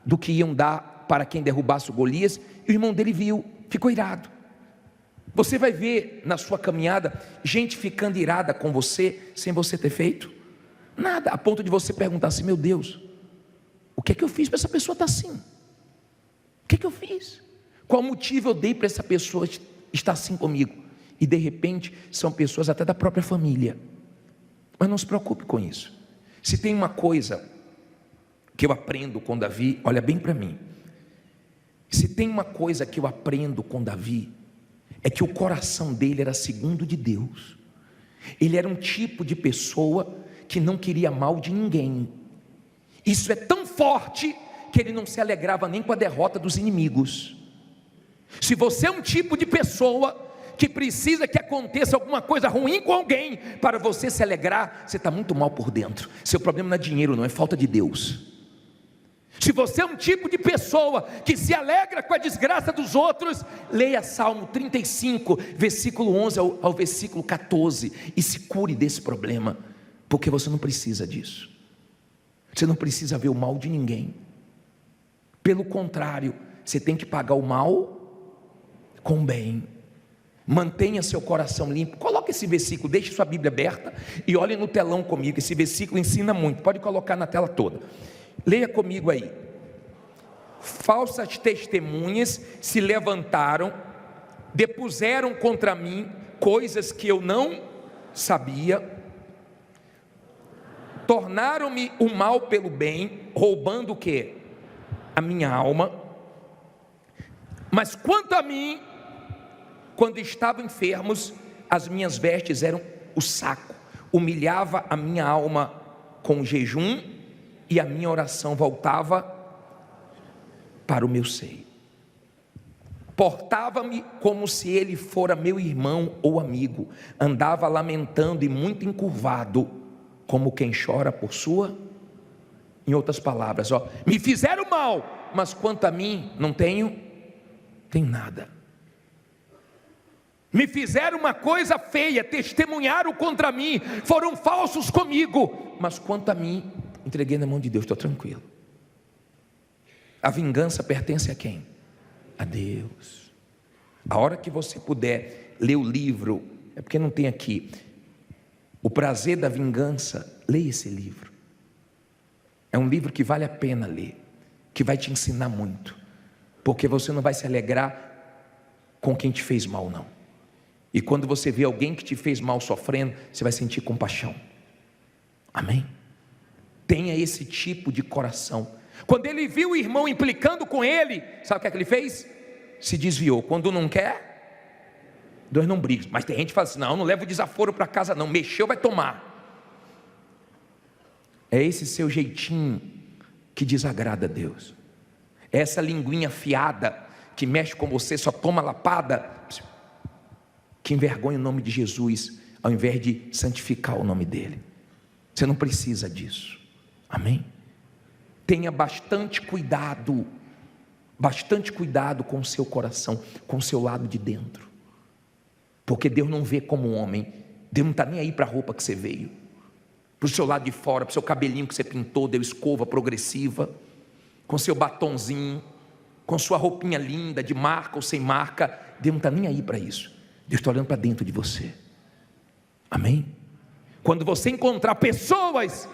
do que iam dar para quem derrubasse o Golias, e o irmão dele viu, ficou irado. Você vai ver na sua caminhada gente ficando irada com você, sem você ter feito nada, a ponto de você perguntar assim: meu Deus, o que é que eu fiz para essa pessoa estar assim? O que é que eu fiz? Qual motivo eu dei para essa pessoa estar assim comigo? E de repente são pessoas até da própria família. Mas não se preocupe com isso. Se tem uma coisa que eu aprendo com Davi, olha bem para mim. Se tem uma coisa que eu aprendo com Davi, é que o coração dele era segundo de Deus. Ele era um tipo de pessoa que não queria mal de ninguém. Isso é tão forte que ele não se alegrava nem com a derrota dos inimigos. Se você é um tipo de pessoa que precisa que aconteça alguma coisa ruim com alguém para você se alegrar, você está muito mal por dentro. Seu problema não é dinheiro, não, é falta de Deus. Se você é um tipo de pessoa que se alegra com a desgraça dos outros, leia Salmo 35, versículo 11 ao versículo 14, e se cure desse problema, porque você não precisa disso. Você não precisa ver o mal de ninguém. Pelo contrário, você tem que pagar o mal com bem. Mantenha seu coração limpo. Coloque esse versículo, deixe sua Bíblia aberta e olhe no telão comigo. Esse versículo ensina muito, pode colocar na tela toda. Leia comigo aí. Falsas testemunhas se levantaram, depuseram contra mim coisas que eu não sabia, tornaram-me o mal pelo bem, roubando o quê? A minha alma. Mas quanto a mim, quando estavam enfermos, as minhas vestes eram o saco, humilhava a minha alma com jejum, e a minha oração voltava para o meu seio. Portava-me como se ele fora meu irmão ou amigo, andava lamentando e muito encurvado, como quem chora por sua. Em outras palavras, me fizeram mal, mas quanto a mim, não tenho nada. Me fizeram uma coisa feia, testemunharam contra mim, foram falsos comigo, mas quanto a mim, entreguei na mão de Deus, estou tranquilo. A vingança pertence a quem? a Deus. A hora que você puder ler o livro, é porque não tem aqui, O Prazer da Vingança, leia esse livro. É um livro que vale a pena ler, que vai te ensinar muito, porque você não vai se alegrar com quem te fez mal, não. E quando você vê alguém que te fez mal sofrendo, você vai sentir compaixão. Amém? Tenha esse tipo de coração. Quando ele viu o irmão implicando com ele, sabe o que ele fez? Se desviou. Quando não quer, Deus não briga. Mas tem gente que fala assim, não leva o desaforo para casa não, mexeu vai tomar. É esse seu jeitinho que desagrada a Deus. É essa linguinha afiada que mexe com você, só toma lapada, que envergonha o nome de Jesus, ao invés de santificar o nome dele. Você não precisa disso. Amém? Tenha bastante cuidado com o seu coração, com o seu lado de dentro, porque Deus não vê como homem. Deus não está nem aí para a roupa que você veio, para o seu lado de fora, para o seu cabelinho que você pintou, deu escova progressiva, com seu batonzinho, com sua roupinha linda, de marca ou sem marca. Deus não está nem aí para isso. Deus está olhando para dentro de você. Amém? Quando você encontrar pessoas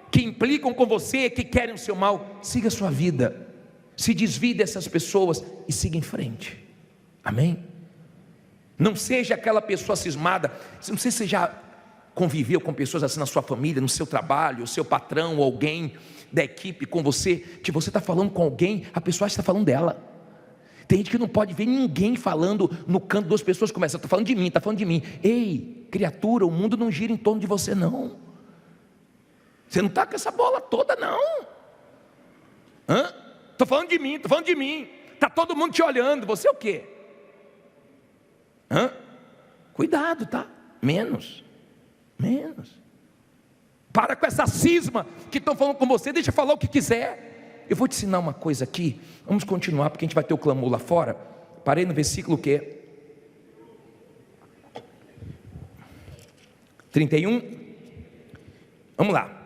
que implicam com você, que querem o seu mal, siga a sua vida, se desvie dessas pessoas e siga em frente. Amém? Não seja aquela pessoa cismada. Não sei se você já conviveu com pessoas assim na sua família, no seu trabalho, o seu patrão ou alguém da equipe com você, que você está falando com alguém, a pessoa está falando dela. Tem gente que não pode ver ninguém falando no canto, duas pessoas começam, está falando de mim, está falando de mim. Ei, criatura, o mundo não gira em torno de você não. Você não está com essa bola toda não. Estou falando de mim, está todo mundo te olhando, você é o quê? Cuidado, tá? Menos. Para com essa cisma que estão falando com você, deixa eu falar o que quiser. Eu vou te ensinar uma coisa aqui, vamos continuar, porque a gente vai ter o clamor lá fora. Parei no versículo que? 31. Vamos lá.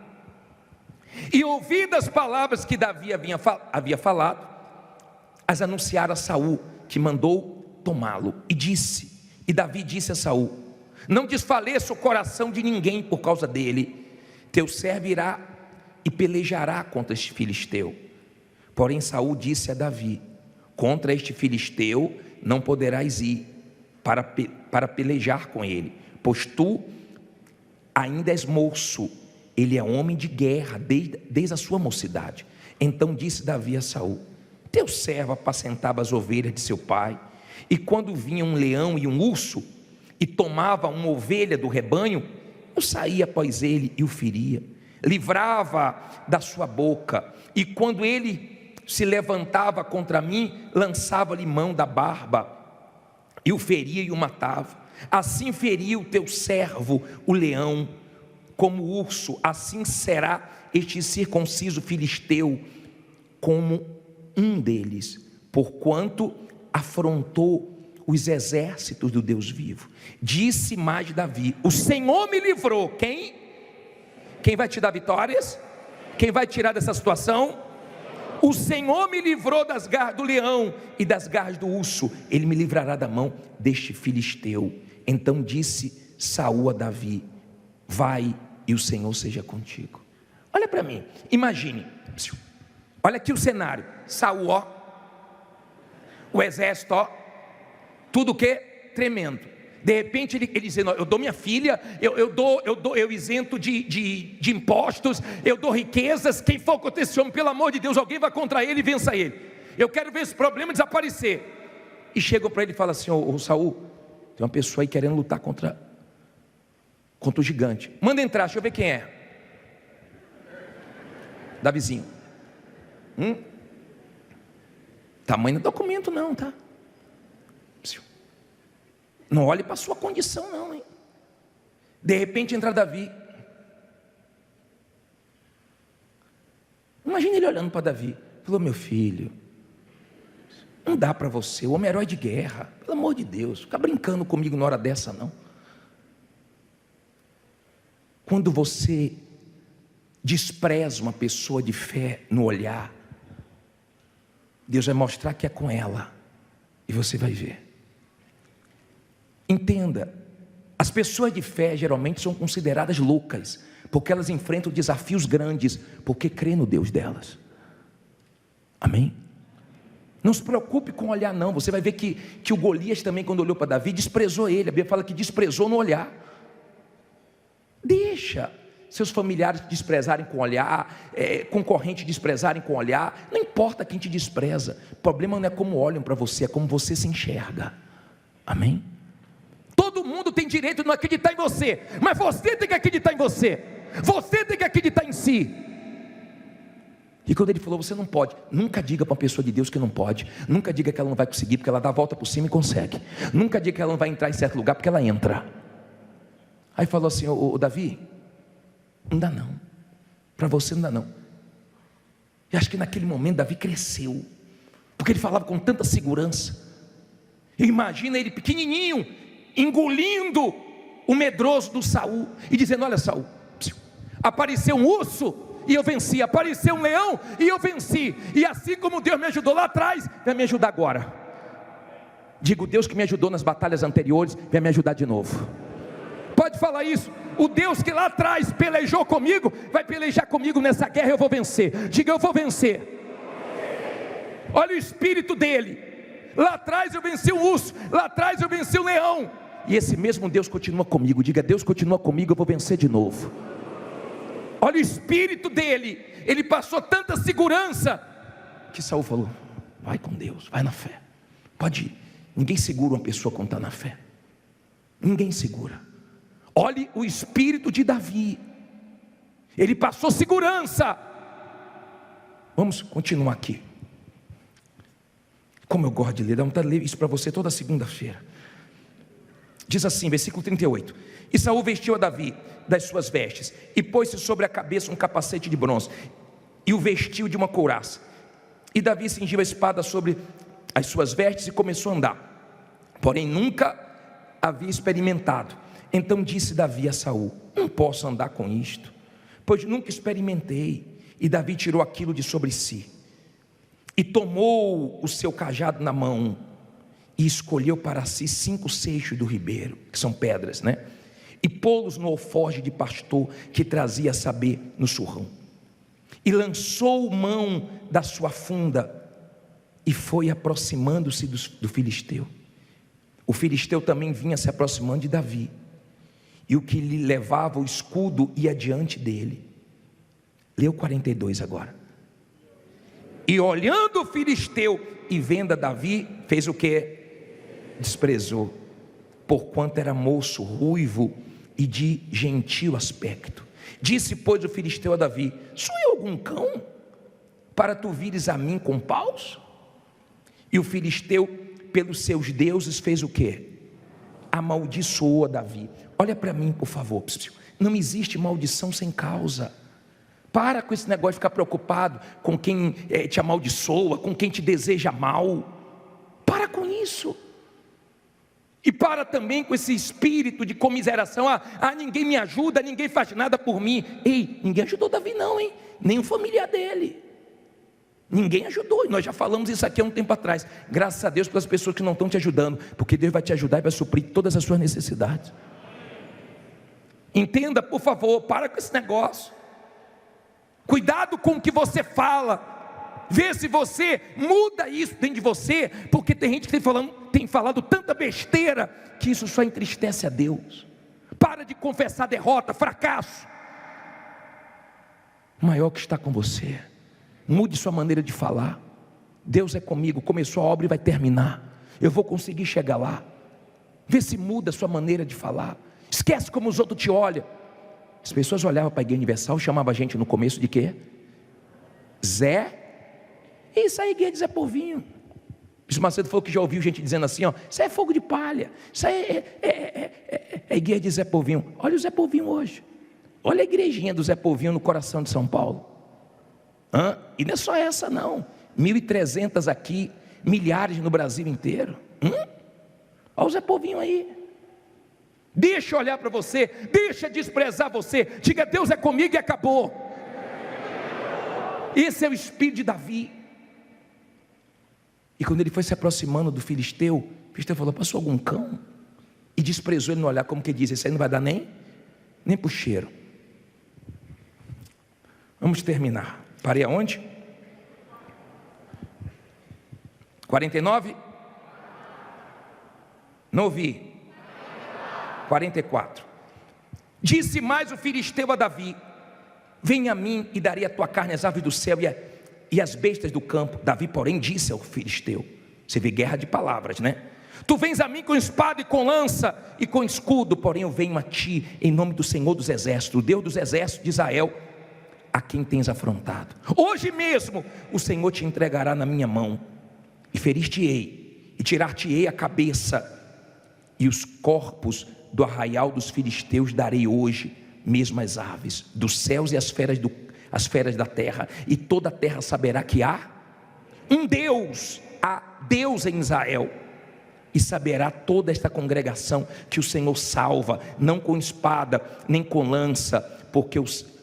E ouvidas as palavras que Davi havia falado, as anunciaram a Saul, que mandou tomá-lo, e Davi disse a Saul: não desfaleça o coração de ninguém por causa dele. Teu servo irá e pelejará contra este filisteu. Porém Saul disse a Davi: contra este filisteu não poderás ir para pelejar com ele, pois tu ainda és moço, ele é homem de guerra desde a sua mocidade. Então disse Davi a Saul: teu servo apacentava as ovelhas de seu pai, e quando vinha um leão e um urso e tomava uma ovelha do rebanho, eu saía após ele e o feria, livrava da sua boca, e quando ele se levantava contra mim, lançava-lhe mão da barba, e o feria e o matava. Assim feria o teu servo o leão, como o urso, assim será este circunciso filisteu, como um deles, porquanto afrontou os exércitos do Deus vivo. Disse mais Davi: o Senhor me livrou. Quem vai te dar vitórias? Quem vai tirar dessa situação? O Senhor me livrou das garras do leão e das garras do urso, ele me livrará da mão deste filisteu. Então disse Saul a Davi: vai e o Senhor seja contigo. Olha para mim, imagine, olha aqui o cenário. Saul, ó, o exército, ó, tudo o que? Tremendo. De repente ele dizendo: eu dou minha filha, eu isento de impostos, eu dou riquezas. Quem for contra esse homem, pelo amor de Deus, alguém vai contra ele e vença ele. Eu quero ver esse problema desaparecer. E chegam para ele e falam assim: ô Saul, tem uma pessoa aí querendo lutar contra o gigante. Manda entrar, deixa eu ver quem é. Davizinho. Tamanho do documento não, tá? Não olhe para a sua condição não, hein? De repente entra Davi. Imagina ele olhando para Davi. Falou: meu filho, não dá para você, o homem é herói de guerra, pelo amor de Deus, fica brincando comigo na hora dessa não. Quando você despreza uma pessoa de fé no olhar, Deus vai mostrar que é com ela, e você vai ver. Entenda, as pessoas de fé geralmente são consideradas loucas, porque elas enfrentam desafios grandes, porque crê no Deus delas. Amém? Não se preocupe com olhar não, você vai ver que o Golias também, quando olhou para Davi, desprezou ele. A Bíblia fala que desprezou no olhar. Deixa seus familiares te desprezarem com olhar, concorrentes desprezarem com olhar, não importa quem te despreza, o problema não é como olham para você, é como você se enxerga. Amém? Todo mundo tem direito de não acreditar em você, mas você tem que acreditar em você, você tem que acreditar em si. E quando ele falou, você não pode, nunca diga para uma pessoa de Deus que não pode, nunca diga que ela não vai conseguir, porque ela dá a volta por cima e consegue, nunca diga que ela não vai entrar em certo lugar, porque ela entra. Aí falou assim, ô Davi, não dá não, para você não dá não. E acho que naquele momento Davi cresceu, porque ele falava com tanta segurança. Imagina ele pequenininho, engolindo o medroso do Saul, e dizendo, olha Saul, apareceu um urso, e eu venci, apareceu um leão, e eu venci, e assim como Deus me ajudou lá atrás, vai me ajudar agora. Digo, Deus que me ajudou nas batalhas anteriores, vai me ajudar de novo. Pode falar isso, o Deus que lá atrás pelejou comigo, vai pelejar comigo nessa guerra, eu vou vencer. Diga, eu vou vencer. Olha o espírito dele, lá atrás eu venci o urso, lá atrás eu venci o leão, e esse mesmo Deus continua comigo. Diga, Deus continua comigo, eu vou vencer de novo. Olha o espírito dele, ele passou tanta segurança, que Saul falou, vai com Deus, vai na fé, pode ir. Ninguém segura uma pessoa quando está na fé, ninguém segura. Olhe o espírito de Davi, ele passou segurança. Vamos continuar aqui. Como eu gosto de ler, dá vontade de ler isso para você toda segunda-feira. Diz assim, versículo 38, e Saul vestiu a Davi das suas vestes, e pôs-se sobre a cabeça um capacete de bronze, e o vestiu de uma couraça, e Davi cingiu a espada sobre as suas vestes, e começou a andar, porém nunca havia experimentado. Então disse Davi a Saul, não posso andar com isto, pois nunca experimentei. E Davi tirou aquilo de sobre si, e tomou o seu cajado na mão, e escolheu para si 5 seixos do ribeiro, que são pedras, né? E pô-los no alforje de pastor, que trazia a saber no surrão, e lançou mão da sua funda, e foi aproximando-se do filisteu. O filisteu também vinha se aproximando de Davi, e o que lhe levava o escudo ia diante dele. Leu 42 agora. E olhando o filisteu e vendo a Davi, fez o que? Desprezou, porquanto era moço, ruivo e de gentil aspecto. Disse, pois, o filisteu a Davi, sou eu algum cão, para tu vires a mim com paus? E o filisteu, pelos seus deuses, fez o que? Amaldiçoou a Davi. Olha para mim, por favor, não existe maldição sem causa. Para com esse negócio de ficar preocupado com quem te amaldiçoa, com quem te deseja mal. Para com isso. E para também com esse espírito de comiseração. Ninguém me ajuda, ninguém faz nada por mim. Ei, ninguém ajudou Davi não, hein? Nem o familiar dele. Ninguém ajudou, e nós já falamos isso aqui há um tempo atrás. Graças a Deus pelas pessoas que não estão te ajudando, porque Deus vai te ajudar e vai suprir todas as suas necessidades. Entenda, por favor, para com esse negócio. Cuidado com o que você fala. Vê se você muda isso dentro de você, porque tem gente que tem falado tanta besteira, que isso só entristece a Deus. Para de confessar derrota, fracasso. O maior que está com você. Mude sua maneira de falar. Deus é comigo, começou a obra e vai terminar. Eu vou conseguir chegar lá. Vê se muda a sua maneira de falar. Esquece como os outros te olham. As pessoas olhavam para a Igreja Universal, chamavam a gente no começo de quê? Zé? Isso aí é Igreja de Zé Povinho. Bispo Macedo falou que já ouviu gente dizendo assim, isso aí é fogo de palha, isso aí é Igreja de Zé Povinho. Olha o Zé Povinho hoje. Olha a igrejinha do Zé Povinho no coração de São Paulo. E não é só essa não, 1.300 aqui, milhares no Brasil inteiro. Olha o Zé Povinho aí. Deixa eu olhar para você, deixa desprezar você, diga Deus é comigo e acabou. Esse é o espírito de Davi. E quando ele foi se aproximando do filisteu, o filisteu falou: passou algum cão? E desprezou ele no olhar, como que diz: esse aí não vai dar nem pro cheiro. Vamos terminar. Parei aonde? 49? Não ouvi. 44. Disse mais o filisteu a Davi: venha a mim e darei a tua carne às aves do céu e às bestas do campo. Davi, porém, disse ao filisteu: você vê, guerra de palavras, né? Tu vens a mim com espada e com lança e com escudo, porém eu venho a ti em nome do Senhor dos exércitos, o Deus dos exércitos de Israel, a quem tens afrontado. Hoje mesmo o Senhor te entregará na minha mão, e ferir-te-ei, e tirar-te-ei a cabeça, e os corpos do arraial dos filisteus darei hoje mesmo às aves dos céus e as feras da terra, e toda a terra saberá que há um Deus, há Deus em Israel. E saberá toda esta congregação que o Senhor salva, não com espada, nem com lança,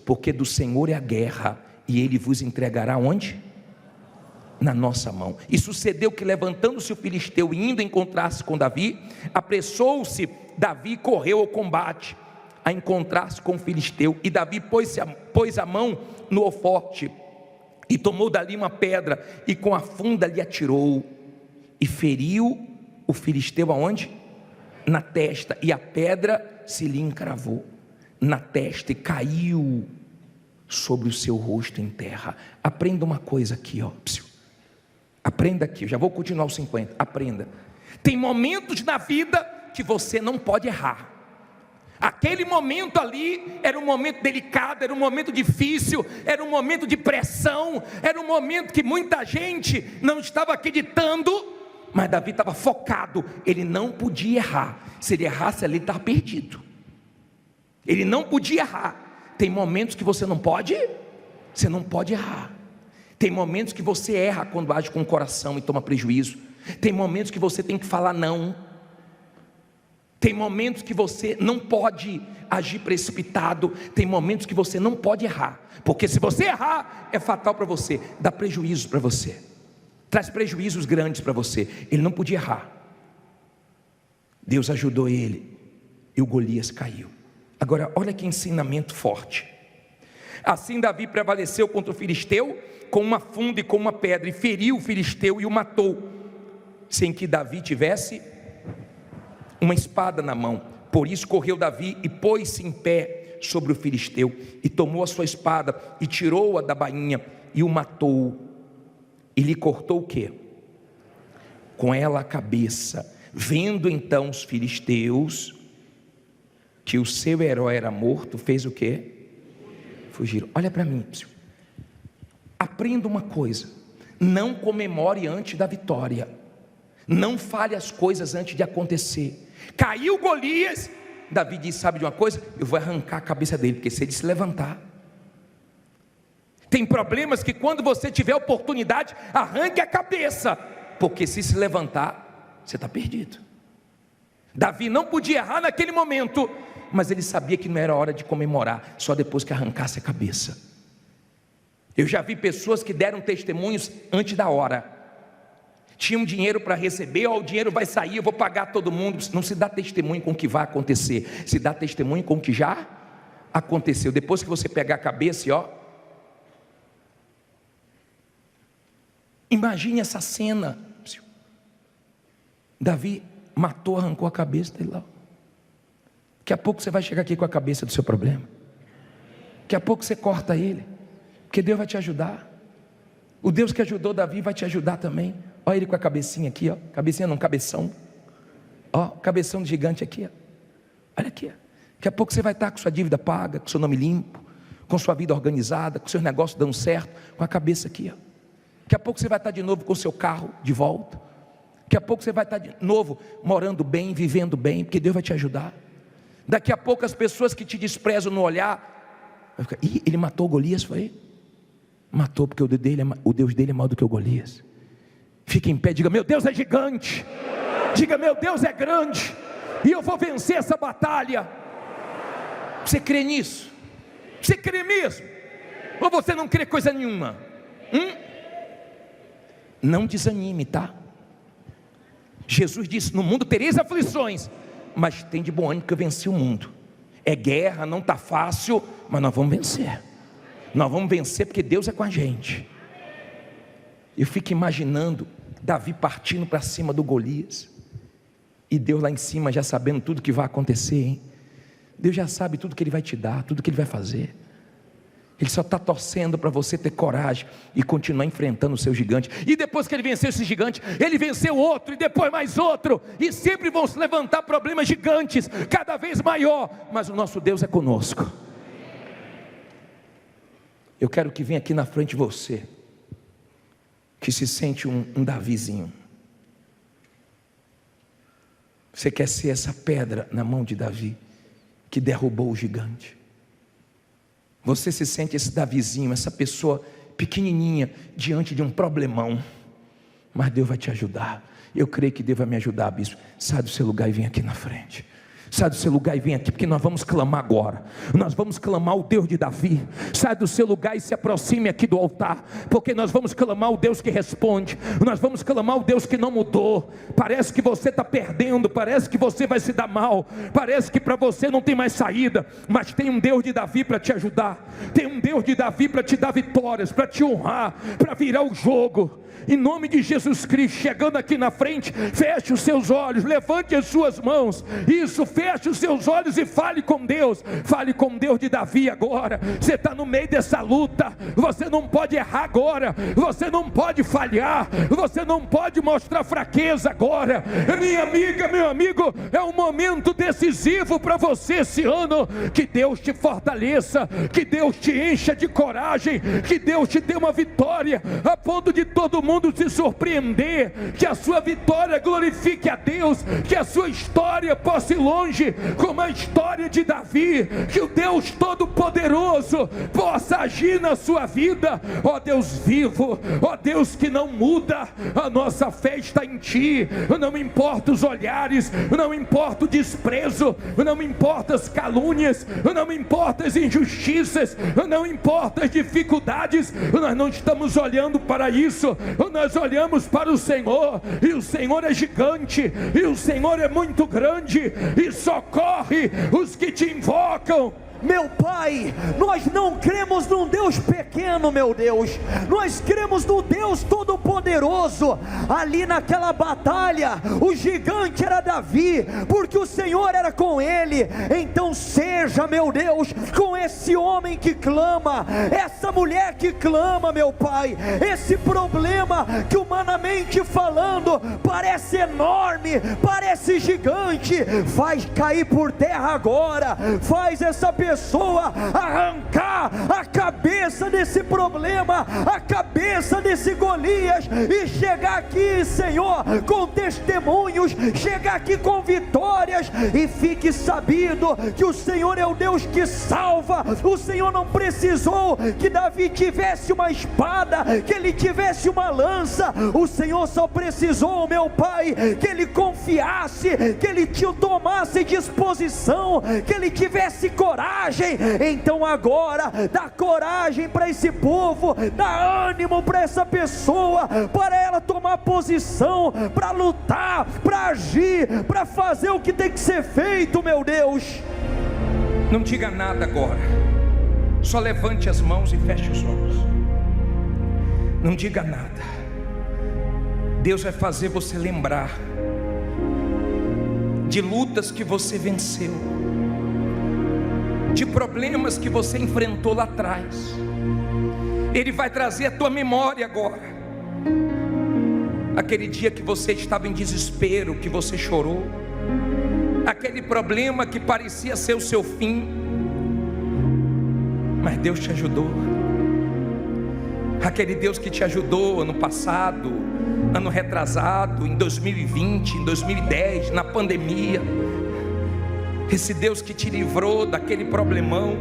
porque do Senhor é a guerra, e Ele vos entregará onde? Na nossa mão. E sucedeu que, levantando-se o filisteu e indo encontrar-se com Davi, apressou-se Davi e correu ao combate, a encontrar-se com o filisteu. E Davi pôs a mão no alforje, e tomou dali uma pedra, e com a funda lhe atirou, e feriu o filisteu aonde? Na testa, e a pedra se lhe encravou na testa e caiu sobre o seu rosto em terra. Aprenda uma coisa aqui, ó. Aprenda aqui, eu já vou continuar os 50. Aprenda. Tem momentos na vida que você não pode errar. Aquele momento ali era um momento delicado, era um momento difícil, era um momento de pressão, era um momento que muita gente não estava acreditando. Mas Davi estava focado, ele não podia errar. Se ele errasse ali, ele estava perdido. Ele não podia errar. Tem momentos que você não pode errar. Tem momentos que você erra quando age com o coração e toma prejuízo. Tem momentos que você tem que falar não. Tem momentos que você não pode agir precipitado. Tem momentos que você não pode errar, porque se você errar, é fatal para você, dá prejuízo para você, traz prejuízos grandes para você. Ele não podia errar. Deus ajudou ele e o Golias caiu. Agora olha que ensinamento forte. Assim Davi prevaleceu contra o filisteu com uma funda e com uma pedra, e feriu o filisteu e o matou, sem que Davi tivesse uma espada na mão. Por isso correu Davi e pôs-se em pé sobre o filisteu, e tomou a sua espada e tirou-a da bainha e o matou. E lhe cortou o quê? Com ela a cabeça. Vendo então os filisteus que o seu herói era morto, fez o quê? Fugiram. Olha para mim, aprenda uma coisa: não comemore antes da vitória, não fale as coisas antes de acontecer. Caiu Golias, Davi disse: sabe de uma coisa? Eu vou arrancar a cabeça dele, porque se ele se levantar. Tem problemas que quando você tiver oportunidade, arranque a cabeça, porque se levantar, você está perdido. Davi não podia errar naquele momento, mas ele sabia que não era hora de comemorar, só depois que arrancasse a cabeça. Eu já vi pessoas que deram testemunhos antes da hora, tinham dinheiro para receber, ó, o dinheiro vai sair, eu vou pagar todo mundo. Não se dá testemunho com o que vai acontecer, se dá testemunho com o que já aconteceu. Depois que você pegar a cabeça, ó, imagine essa cena. Davi matou, arrancou a cabeça dele lá. Daqui a pouco você vai chegar aqui com a cabeça do seu problema. Daqui a pouco você corta ele, porque Deus vai te ajudar. O Deus que ajudou Davi vai te ajudar também. Olha ele com a cabecinha aqui, ó. Cabecinha não, cabeção. Ó, cabeção de gigante aqui, ó. Olha aqui, ó. Daqui a pouco você vai estar com sua dívida paga, com seu nome limpo, com sua vida organizada, com seus negócios dando certo, com a cabeça aqui, ó. Daqui a pouco você vai estar de novo com o seu carro de volta. Daqui a pouco você vai estar de novo morando bem, vivendo bem, porque Deus vai te ajudar. Daqui a pouco as pessoas que te desprezam no olhar vai ficar: ih, ele matou Golias, foi? Matou, porque o Deus dele é maior do que o Golias. Fique em pé, diga: meu Deus é gigante. Diga: meu Deus é grande, e eu vou vencer essa batalha. Você crê nisso? Você crê mesmo? Ou você não crê coisa nenhuma? Não desanime, tá? Jesus disse: no mundo tereis aflições, mas tem de bom ânimo que eu venci o mundo. É guerra, não está fácil, mas nós vamos vencer. Nós vamos vencer porque Deus é com a gente. Eu fico imaginando Davi partindo para cima do Golias, e Deus lá em cima já sabendo tudo que vai acontecer, hein? Deus já sabe tudo que Ele vai te dar, tudo que Ele vai fazer. Ele só está torcendo para você ter coragem e continuar enfrentando o seu gigante. E depois que ele venceu esse gigante, ele venceu outro, e depois mais outro, e sempre vão se levantar problemas gigantes, cada vez maior, mas o nosso Deus é conosco. Eu quero que venha aqui na frente você, que se sente um Davizinho. Você quer ser essa pedra na mão de Davi, que derrubou o gigante. Você se sente esse Davizinho, essa pessoa pequenininha, diante de um problemão, mas Deus vai te ajudar. Eu creio que Deus vai me ajudar, bispo. Sai do seu lugar e vem aqui na frente. Sai do seu lugar e vem aqui, porque nós vamos clamar agora. Nós vamos clamar o Deus de Davi. Sai do seu lugar e se aproxime aqui do altar, porque nós vamos clamar o Deus que responde. Nós vamos clamar o Deus que não mudou. Parece que você está perdendo, parece que você vai se dar mal, parece que para você não tem mais saída, mas tem um Deus de Davi para te ajudar. Tem um Deus de Davi para te dar vitórias, para te honrar, para virar o jogo. Em nome de Jesus Cristo, chegando aqui na frente, feche os seus olhos, levante as suas mãos. Isso, feche os seus olhos e fale com Deus. Fale com Deus de Davi agora. Você está no meio dessa luta, você não pode errar agora, você não pode falhar, você não pode mostrar fraqueza agora. Minha amiga, meu amigo, é um momento decisivo para você esse ano. Que Deus te fortaleça, que Deus te encha de coragem, que Deus te dê uma vitória, a ponto de todo mundo se surpreender, que a sua vitória glorifique a Deus, que a sua história possa ir longe como a história de Davi, que o Deus Todo-Poderoso possa agir na sua vida. Ó Deus vivo, ó Deus que não muda, a nossa fé está em Ti. Não importa os olhares, não importa o desprezo, não importa as calúnias, não importa as injustiças, não importa as dificuldades. Nós não estamos olhando para isso, nós olhamos para o Senhor, e o Senhor é gigante, e o Senhor é muito grande, e socorre os que te invocam. Meu Pai, nós não cremos num Deus pequeno, meu Deus, nós cremos no Deus Todo-Poderoso. Ali naquela batalha, o gigante era Davi, porque o Senhor era com ele. Então seja, meu Deus, com esse homem que clama, essa mulher que clama, meu Pai, esse problema que humanamente falando parece enorme, parece gigante, faz cair por terra agora, faz essa pessoa arrancar a cabeça desse problema, a cabeça desse Golias, e chegar aqui, Senhor, com testemunhos, chegar aqui com vitórias. E fique sabido que o Senhor é o Deus que salva. O Senhor não precisou que Davi tivesse uma espada, que ele tivesse uma lança. O Senhor só precisou, meu Pai, que ele confiasse, que ele te tomasse disposição, que ele tivesse coragem. Então agora dá coragem para esse povo, dá ânimo para essa pessoa, para ela tomar posição, para lutar, para agir, para fazer o que tem que ser feito, meu Deus. Não diga nada agora, só levante as mãos e feche os olhos. Não diga nada. Deus vai fazer você lembrar de lutas que você venceu, de problemas que você enfrentou lá atrás. Ele vai trazer a tua memória agora, aquele dia que você estava em desespero, que você chorou, aquele problema que parecia ser o seu fim, mas Deus te ajudou. Aquele Deus que te ajudou ano passado, ano retrasado, em 2020, em 2010, na pandemia. Esse Deus que te livrou daquele problemão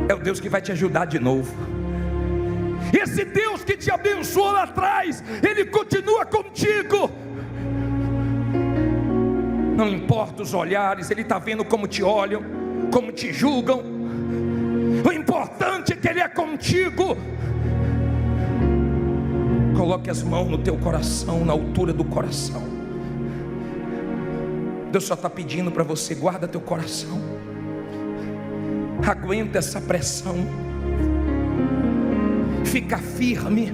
é o Deus que vai te ajudar de novo. Esse Deus que te abençoou lá atrás, Ele continua contigo. Não importa os olhares, Ele está vendo como te olham, como te julgam. O importante é que Ele é contigo. Coloque as mãos no teu coração, na altura do coração. Deus só está pedindo para você: guarda teu coração, aguenta essa pressão, fica firme,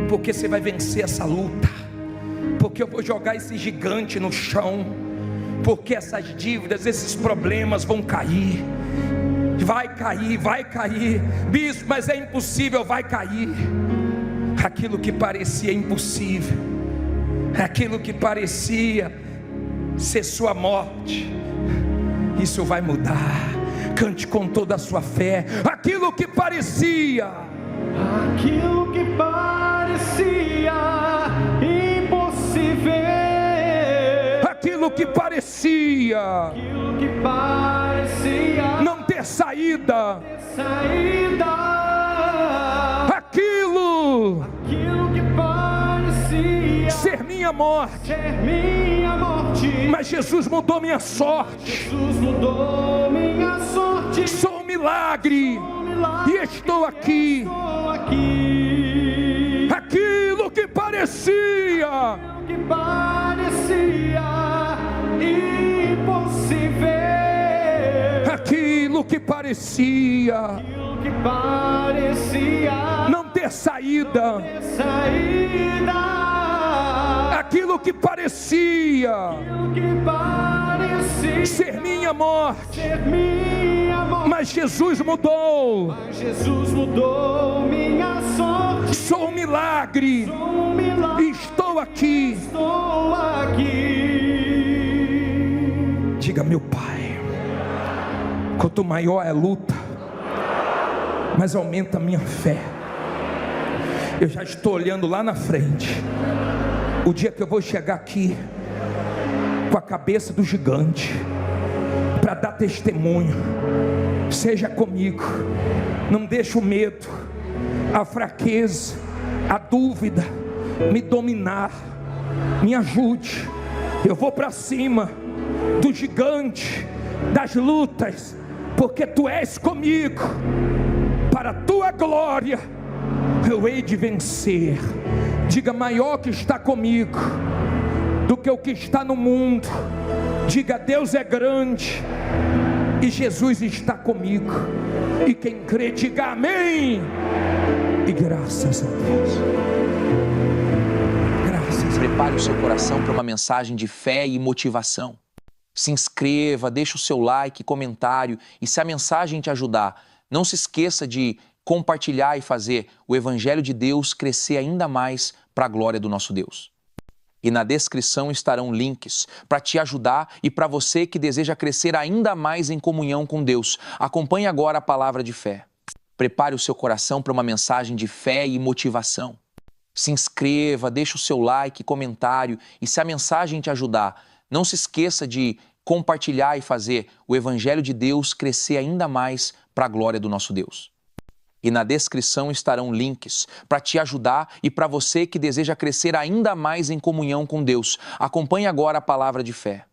porque você vai vencer essa luta, porque eu vou jogar esse gigante no chão, porque essas dívidas, esses problemas vão cair. Vai cair, vai cair. Bispo, mas é impossível. Vai cair. Aquilo que parecia impossível, aquilo que parecia ser sua morte, isso vai mudar. Cante com toda a sua fé. Aquilo que parecia impossível, aquilo que parecia não ter saída, aquilo que parecia ser minha morte, mas Jesus mudou minha sorte. Sou um milagre e estou aqui. Aquilo que parecia impossível, aquilo que parecia não ter saída, aquilo que parecia ser minha morte, mas Jesus mudou minha sorte. Sou um milagre e estou aqui. Diga: meu Pai, quanto maior é a luta, mais aumenta a minha fé. Eu já estou olhando lá na frente, o dia que eu vou chegar aqui com a cabeça do gigante, para dar testemunho. Seja comigo, não deixe o medo, a fraqueza, a dúvida me dominar. Me ajude. Eu vou para cima do gigante, das lutas, porque Tu és comigo. Para a Tua glória eu hei de vencer. Diga: maior que está comigo do que o que está no mundo. Diga: Deus é grande e Jesus está comigo. E quem crê, diga amém. E graças a Deus. Graças. Prepare o seu coração para uma mensagem de fé e motivação. Se inscreva, deixe o seu like, comentário, e se a mensagem te ajudar, não se esqueça de compartilhar e fazer o Evangelho de Deus crescer ainda mais para a glória do nosso Deus. E na descrição estarão links para te ajudar e para você que deseja crescer ainda mais em comunhão com Deus. Acompanhe agora a palavra de fé. Prepare o seu coração para uma mensagem de fé e motivação. Se inscreva, deixe o seu like, comentário, e se a mensagem te ajudar, não se esqueça de compartilhar e fazer o Evangelho de Deus crescer ainda mais para a glória do nosso Deus. E na descrição estarão links para te ajudar e para você que deseja crescer ainda mais em comunhão com Deus. Acompanhe agora a palavra de fé.